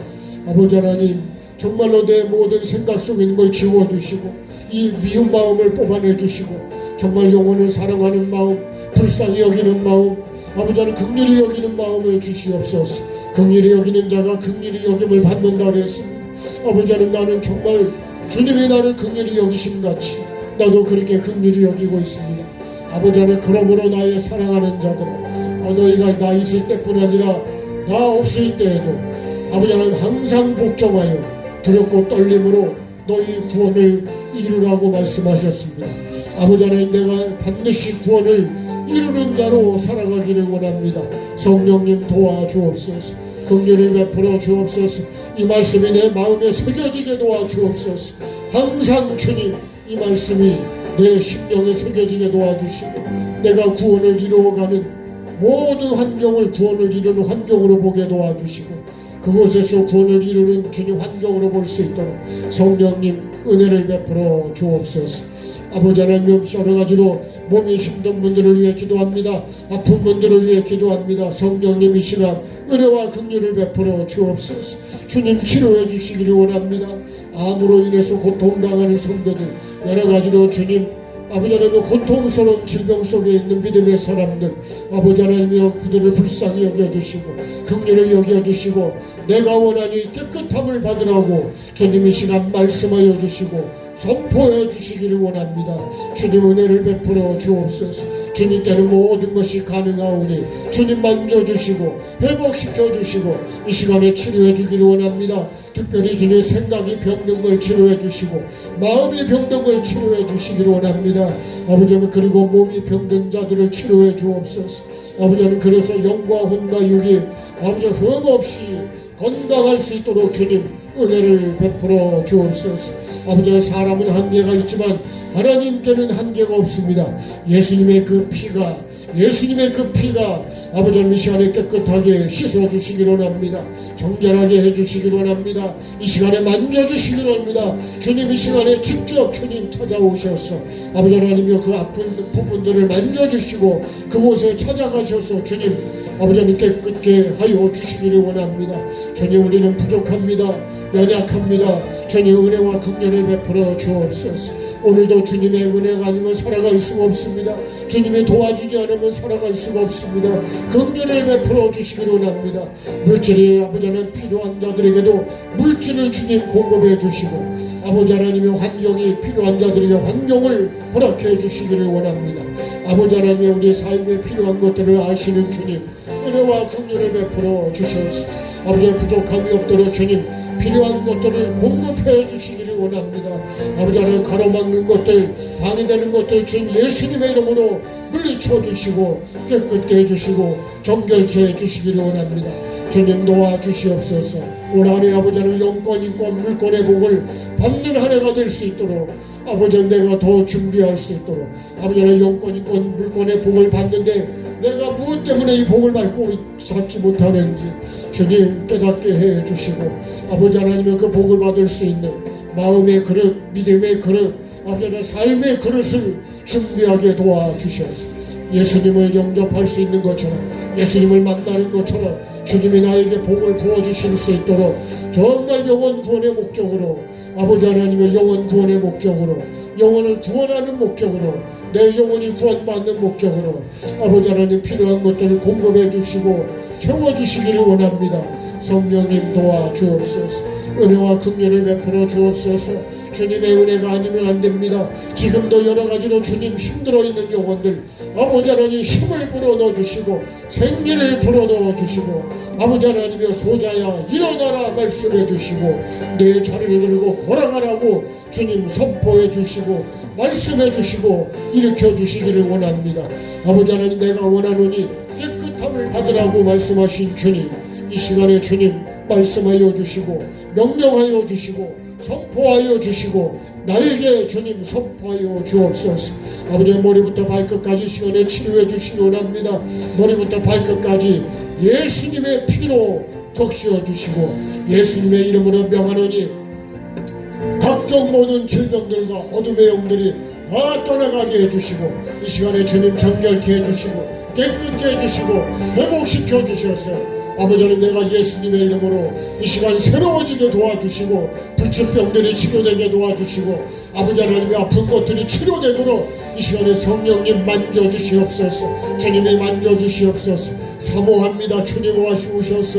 아버지 하나님 정말로 내 모든 생각 속에 있는 걸 지워주시고 이 미운 마음을 뽑아내 주시고 정말 영혼을 사랑하는 마음, 불쌍히 여기는 마음, 아버지 하나님 긍휼히 여기는 마음을 주시옵소서. 긍휼히 여기는 자가 긍휼히 여김을 받는다 그랬습니다. 아버지 하나님 나는 정말 주님이 나를 긍휼히 여기심같이 나도 그렇게 긍휼히 여기고 있습니다. 아버지 하나님 그러므로 나의 사랑하는 자들아, 너희가 나 있을 때뿐 아니라 나 없을 때에도 아버지 하나님 항상 복종하여 두렵고 떨림으로 너희 구원을 이루라고 말씀하셨습니다. 아버지 하나님 내가 반드시 구원을 이루는 자로 살아가기를 원합니다. 성령님 도와주옵소서. 긍휼을 베풀어 주옵소서. 이 말씀이 내 마음에 새겨지게 도와주옵소서. 항상 주님 이 말씀이 내 심령에 새겨지게 도와주시고 내가 구원을 이루어가는 모든 환경을 구원을 이루는 환경으로 보게 도와주시고 그곳에서 구원을 이루는 주님 환경으로 볼 수 있도록 성령님 은혜를 베풀어 주옵소서. 아버지 하나님 여러 가지로 몸이 힘든 분들을 위해 기도합니다. 아픈 분들을 위해 기도합니다. 성령님 이 시간 은혜와 긍휼을 베풀어 주옵소서. 주님 치료해 주시기를 원합니다. 암으로 인해서 고통당하는 성도들 여러 가지로 주님 아버지 하나님 고통스러운 질병 속에 있는 믿음의 사람들 아버지 하나님이여 그들을 불쌍히 여겨주시고 긍휼을 여겨주시고 내가 원하니 깨끗함을 받으라고 주님 이 시간 말씀하여 주시고 선포해 주시기를 원합니다. 주님 은혜를 베풀어 주옵소서. 주님께는 모든 것이 가능하오니 주님 만져주시고 회복시켜 주시고 이 시간에 치료해 주기를 원합니다. 특별히 주님 생각이 병든 걸 치료해 주시고 마음이 병든 걸 치료해 주시기를 원합니다. 아버지는 그리고 몸이 병든 자들을 치료해 주옵소서. 아버지는 그래서 영과 혼과 육이 아버지 흠없이 건강할 수 있도록 주님 은혜를 베풀어 주옵소서. 아버지 사람은 한계가 있지만 하나님께는 한계가 없습니다. 예수님의 그 피가 아버지 이 시간에 깨끗하게 씻어주시기를 원합니다. 정결하게 해주시기를 원합니다. 이 시간에 만져주시기를 원합니다. 주님 이 시간에 직접 주님 찾아오셔서 아버지 하나님이여 그 아픈 부분들을 만져주시고 그곳에 찾아가셔서 주님 아버지는 깨끗게 하여 주시기를 원합니다. 주님 우리는 부족합니다. 연약합니다. 주님 은혜와 긍휼을 베풀어 주옵소서. 오늘도 주님의 은혜가 아니면 살아갈 수가 없습니다. 주님이 도와주지 않으면 살아갈 수가 없습니다. 긍휼을 베풀어 주시기를 원합니다. 물질이 아버지는 필요한 자들에게도 물질을 주님 공급해 주시고 아버지 하나님의 환경이 필요한 자들에게 환경을 허락해 주시기를 원합니다. 아버지 하나님의 우리 삶에 필요한 것들을 아시는 주님 은혜와 긍휼을 베풀어 주셔서 아버지 부족함이 없도록 주님 필요한 것들을 공급해 주시기를 원합니다. 아버지 하나님 가로막는 것들 방해되는 것들 주님 예수님의 이름으로 물리쳐 주시고 깨끗게 해주시고 정결케 해주시기를 원합니다. 주님 도와주시옵소서. 올 한해 아버지 하나님 영권 인권 물권의 복을 받는 한 해가 될 수 있도록 아버지 내가 더 준비할 수 있도록 아버지 하나님 영권 인권 물권의 복을 받는데 내가 무엇 때문에 이 복을 받지 못하는지 주님 깨닫게 해주시고 아버지 하나님의 그 복을 받을 수 있는 마음의 그릇 믿음의 그릇 아버지 하나님 삶의 그릇을 준비하게 도와주셔서 예수님을 영접할 수 있는 것처럼 예수님을 만나는 것처럼 주님이 나에게 복을 부어주실 수 있도록 정말 영혼 구원의 목적으로 아버지 하나님의 영혼 구원의 목적으로 영혼을 구원하는 목적으로 내 영혼이 구원받는 목적으로 아버지 하나님 필요한 것들을 공급해 주시고 채워주시기를 원합니다. 성령님 도와주옵소서. 은혜와 긍휼을 베풀어 주옵소서. 주님의 은혜가 아니면 안 됩니다. 지금도 여러 가지로 주님 힘들어 있는 영혼들 아버지 하나님 힘을 불어넣어 주시고 생기를 불어넣어 주시고 아버지 하나님의 소자야 일어나라 말씀해 주시고 내 자리를 들고 걸어가라고 주님 선포해 주시고 말씀해 주시고 일으켜 주시기를 원합니다. 아버지 하나님 내가 원하노니 깨끗함을 받으라고 말씀하신 주님 이 시간에 주님 말씀하여 주시고 명령하여 주시고 선포하여 주시고 나에게 주님 선포하여 주옵소서. 아버지 머리부터 발끝까지 시간에 치료해 주시기 원합니다. 머리부터 발끝까지 예수님의 피로 적시어 주시고 예수님의 이름으로 명하노니 각종 모든 질병들과 어둠의 영들이 다 떠나가게 해주시고 이 시간에 주님 정결케 해주시고 깨끗게 해주시고 회복시켜 주셔서 아버지는 내가 예수님의 이름으로 이 시간 새로워지게 도와주시고 불치병들이 치료되게 도와주시고 아버지 하나님의 아픈 것들이 치료되도록 이 시간에 성령님 만져주시옵소서. 주님이 만져주시옵소서. 사모합니다. 주님 와주셔서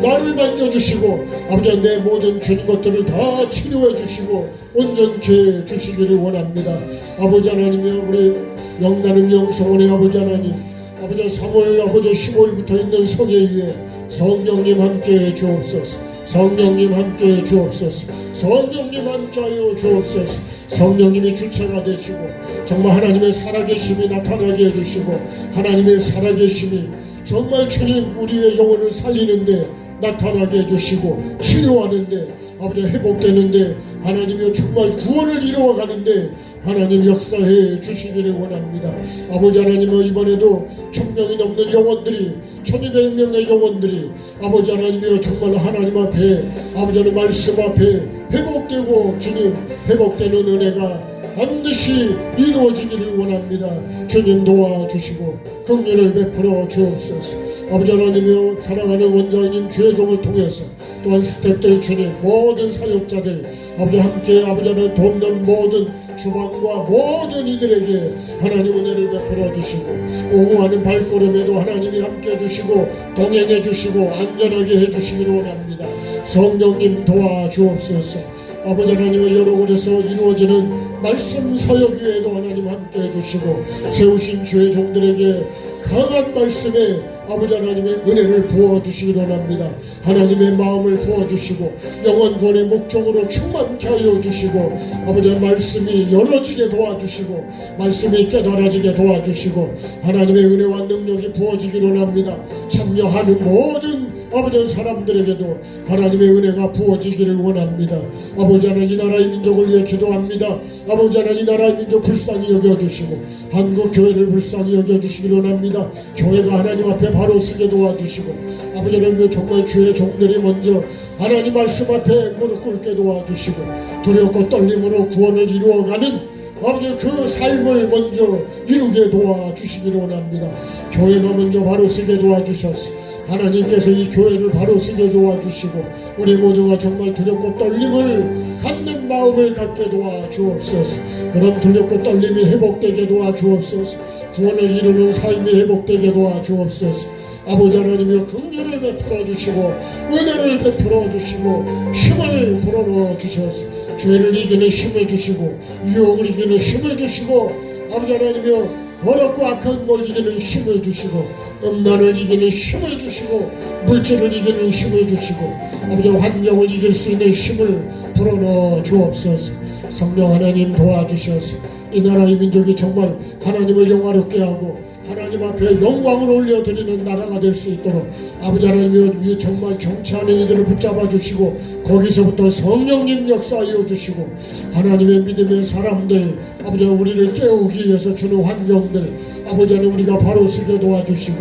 나를 만져주시고 아버지 내 모든 주님 것들을 다 치료해 주시고 온전케 해 주시기를 원합니다. 아버지 하나님이여 우리 영나는 영성원의 아버지 하나님 아버지 3월 아버지 15일부터 있는 성회의에 성령님 함께해 주옵소서. 성령님 함께해 주옵소서. 성령님 함께하여 주옵소서. 성령님이 주체가 되시고 정말 하나님의 살아계심이 나타나게 해주시고 하나님의 살아계심이 정말 주님 우리의 영혼을 살리는데 나타나게 해주시고 치료하는데 아버지 회복되는데 하나님이 정말 구원을 이루어가는데 하나님 역사해 주시기를 원합니다. 아버지 하나님은 이번에도 1000명이 넘는 영혼들이 1200명의 영혼들이 아버지 하나님이여 정말 하나님 앞에 아버지 하나님 말씀 앞에 회복되고 주님 회복되는 은혜가 반드시 이루어지기를 원합니다. 주님 도와주시고 긍휼을 베풀어 주옵소서. 아버지 하나님이여 사랑하는 원장님 주의종을 통해서 또한 스태프들 주님 모든 사역자들 아버지 함께 아버지 하나님 돕는 모든 주방과 모든 이들에게 하나님 은혜를 베풀어 주시고 오후하는 발걸음에도 하나님이 함께 해주시고 동행해 주시고 안전하게 해주시기를 원합니다. 성령님 도와주옵소서. 아버지 하나님의 여러 곳에서 이루어지는 말씀 사역 위에도 하나님 함께 해주시고 세우신 주의 종들에게 강한 말씀에 아버지 하나님의 은혜를 부어주시기 원합니다. 하나님의 마음을 부어주시고 영원권의 목적으로 충만케 하여 주시고 아버지 말씀이 열어지게 도와주시고 말씀이 깨달아지게 도와주시고 하나님의 은혜와 능력이 부어지기 원합니다. 참여하는 모든 아버지 사람들에게도 하나님의 은혜가 부어지기를 원합니다. 아버지 하나님 이 나라의 민족을 위해 기도합니다. 아버지 하나님 이 나라의 민족 불쌍히 여겨주시고 한국 교회를 불쌍히 여겨주시기 원합니다. 교회가 하나님 앞에 바로 서게 도와주시고 아버지 하나님 정말 주의 종들이 먼저 하나님 말씀 앞에 무릎 꿇게 도와주시고 두렵고 떨림으로 구원을 이루어가는 아버지 그 삶을 먼저 이루게 도와주시기를 원합니다. 교회가 먼저 바로 서게 도와주셔서 하나님께서 이 교회를 바로 쓰게 도와주시고 우리 모두가 정말 두렵고 떨림을 갖는 마음을 갖게 도와주옵소서. 그런 두렵고 떨림이 회복되게 도와주옵소서. 구원을 이루는 삶이 회복되게 도와주옵소서. 아버지 하나님이여 긍휼을 베풀어 주시고 은혜를 베풀어 주시고 힘을 불어넣어 주셔서 죄를 이기는 힘을 주시고 유혹을 이기는 힘을 주시고 아버지 하나님이여 어렵고 악한 걸 이기는 힘을 주시고 음란을 이기는 힘을 주시고 물질을 이기는 힘을 주시고 아버지 환경을 이길 수 있는 힘을 불어넣어 주옵소서. 성령 하나님 도와주셔서 이 나라의 민족이 정말 하나님을 영화롭게 하고 하나님 앞에 영광을 올려드리는 나라가 될 수 있도록 아버지 하나님이 정말 정치하는 이들을 붙잡아 주시고 거기서부터 성령님 역사하여 주시고 하나님의 믿음의 사람들 아버지 우리를 깨우기 위해서 주는 환경들 아버지 하나님 우리가 바로 서게 도와주시고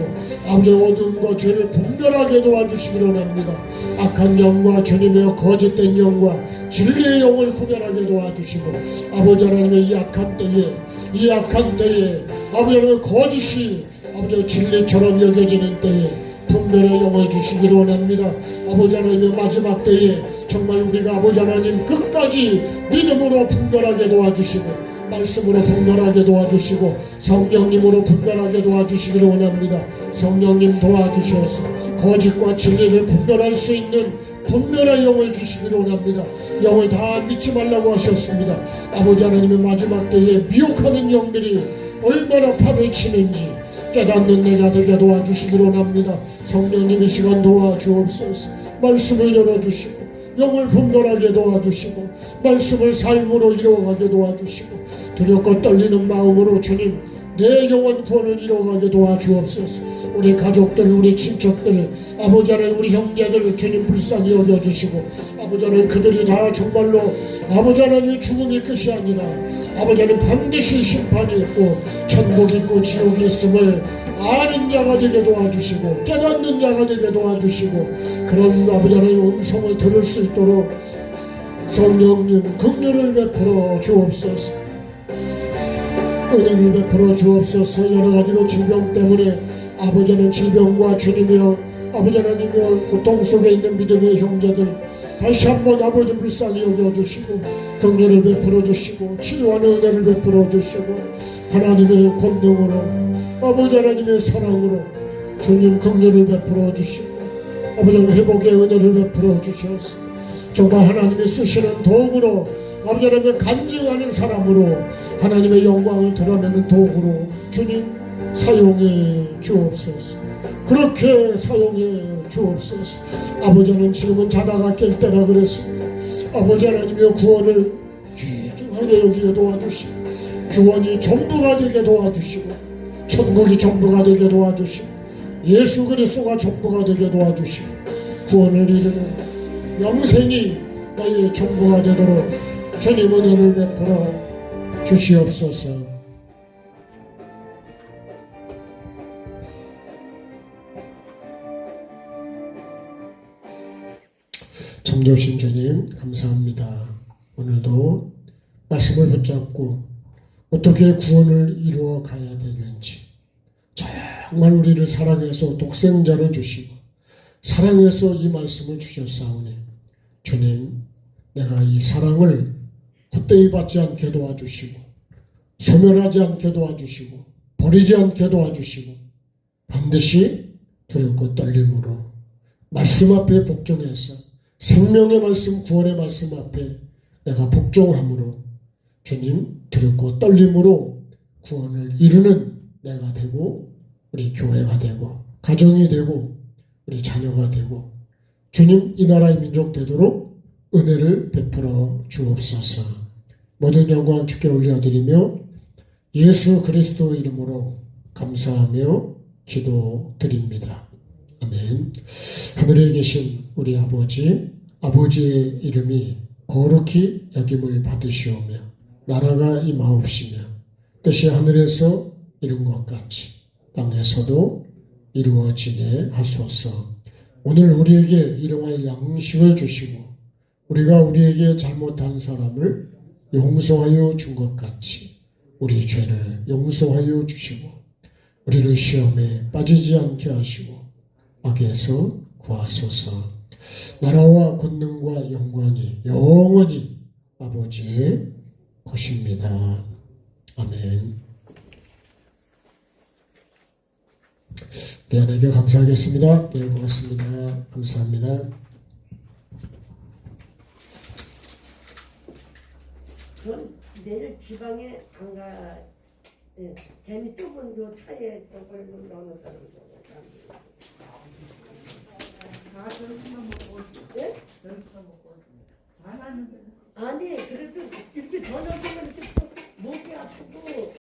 아버지 어둠과 죄를 분별하게 도와주시기를 원합니다. 악한 영과 주님의 거짓된 영과 진리의 영을 구별하게 도와주시고 아버지 하나님의 이 악한 때에 아버지 하나님의 거짓이 아버지 진리처럼 여겨지는 때에 분별의 영을 주시기를 원합니다. 아버지 하나님의 마지막 때에 정말 우리가 아버지 하나님 끝까지 믿음으로 분별하게 도와주시고 말씀으로 분별하게 도와주시고 성령님으로 분별하게 도와주시기를 원합니다. 성령님 도와주셔서 거짓과 진리를 분별할 수 있는 분별의 영을 주시기를 원합니다. 영을 다 믿지 말라고 하셨습니다. 아버지 하나님의 마지막 때에 미혹하는 영들이 얼마나 판을 치는지 깨닫는 내가 되게 도와주시기를 원합니다. 성령님 이 시간 도와주옵소서. 말씀을 열어주시고 영을 분별하게 도와주시고 말씀을 삶으로 이루어가게 도와주시고 두렵고 떨리는 마음으로 주님 내 영혼 구원을 이루어가게 도와주옵소서. 우리 가족들, 우리 친척들, 아버지 하나님 우리 형제들 주님 불쌍히 여겨주시고, 아버지 하나님 그들이 다 정말로 아버지 하나님의 죽음이 끝이 아니라 아버지 하나님 반드시 심판이 있고 천국이 있고 지옥이 있음을 아는 자가 되게 도와주시고 깨닫는 자가 되게 도와주시고, 그런 아버지 하나님 음성을 들을 수 있도록 성령님 긍휼을 베풀어 주옵소서. 은혜를 베풀어 주옵소서. 여러가지로 질병 때문에 아버지 하나님 질병과 주님이여 아버지 하나님이여 고통 속에 있는 믿음의 형제들 다시 한번 아버지 불쌍히 여겨주시고 긍휼을 베풀어 주시고 치유하는 은혜를 베풀어 주시고 하나님의 권능으로 아버지 하나님의 사랑으로 주님 긍휼을 베풀어 주시고 아버지 하나님 회복의 은혜를 베풀어 주셔서 정말 하나님이 쓰시는 도구로 아버지 하나님의 간증하는 사람으로 하나님의 영광을 드러내는 도구로 주님 사용해 주옵소서. 그렇게 사용해 주옵소서. 아버지는 지금은 자다가 깰 때라 그랬습니다. 아버지 하나님의 구원을 귀중하게 여기게 도와주시고 구원이 전부가 되게 도와주시고 천국이 전부가 되게 도와주시고 예수 그리스도가 전부가 되게 도와주시고 구원을 이루는 영생이 나의 전부가 되도록 주님 은혜를 베풀어 주시옵소서. 참 좋으신 주님 감사합니다. 오늘도 말씀을 붙잡고 어떻게 구원을 이루어 가야 되는지 정말 우리를 사랑해서 독생자를 주시고 사랑해서 이 말씀을 주셨사오니 주님 내가 이 사랑을 헛되이 받지 않게 도와주시고 소멸하지 않게 도와주시고 버리지 않게 도와주시고 반드시 두렵고 떨림으로 말씀 앞에 복종해서 생명의 말씀 구원의 말씀 앞에 내가 복종함으로 주님 두렵고 떨림으로 구원을 이루는 내가 되고 우리 교회가 되고 가정이 되고 우리 자녀가 되고 주님 이 나라의 민족 되도록 은혜를 베풀어 주옵소서. 모든 영광 주께 올려드리며 예수 그리스도 이름으로 감사하며 기도드립니다. 아멘. 하늘에 계신 우리 아버지, 아버지의 이름이 거룩히 여김을 받으시오며 나라가 임하옵시며 뜻이 하늘에서 이룬 것 같이 땅에서도 이루어지게 하소서. 오늘 우리에게 일용할 양식을 주시고 우리가 우리에게 잘못한 사람을 용서하여 준 것 같이 우리 죄를 용서하여 주시고 우리를 시험에 빠지지 않게 하시고 악에서 구하소서. 나라와 권능과 영광이 영원히 아버지의 것입니다. 아멘. 하나님께 감사하겠습니다. 네, 고맙습니다. 감사합니다. 전 내일 지방에 안 가. 개미 좁은 요 차에 저걸 넣는 사람 다 저렇게만 먹고 예? 저렇게만 먹고 안 하는데 아니 그래도 이렇게 저녁에는 이렇게 목이 아프고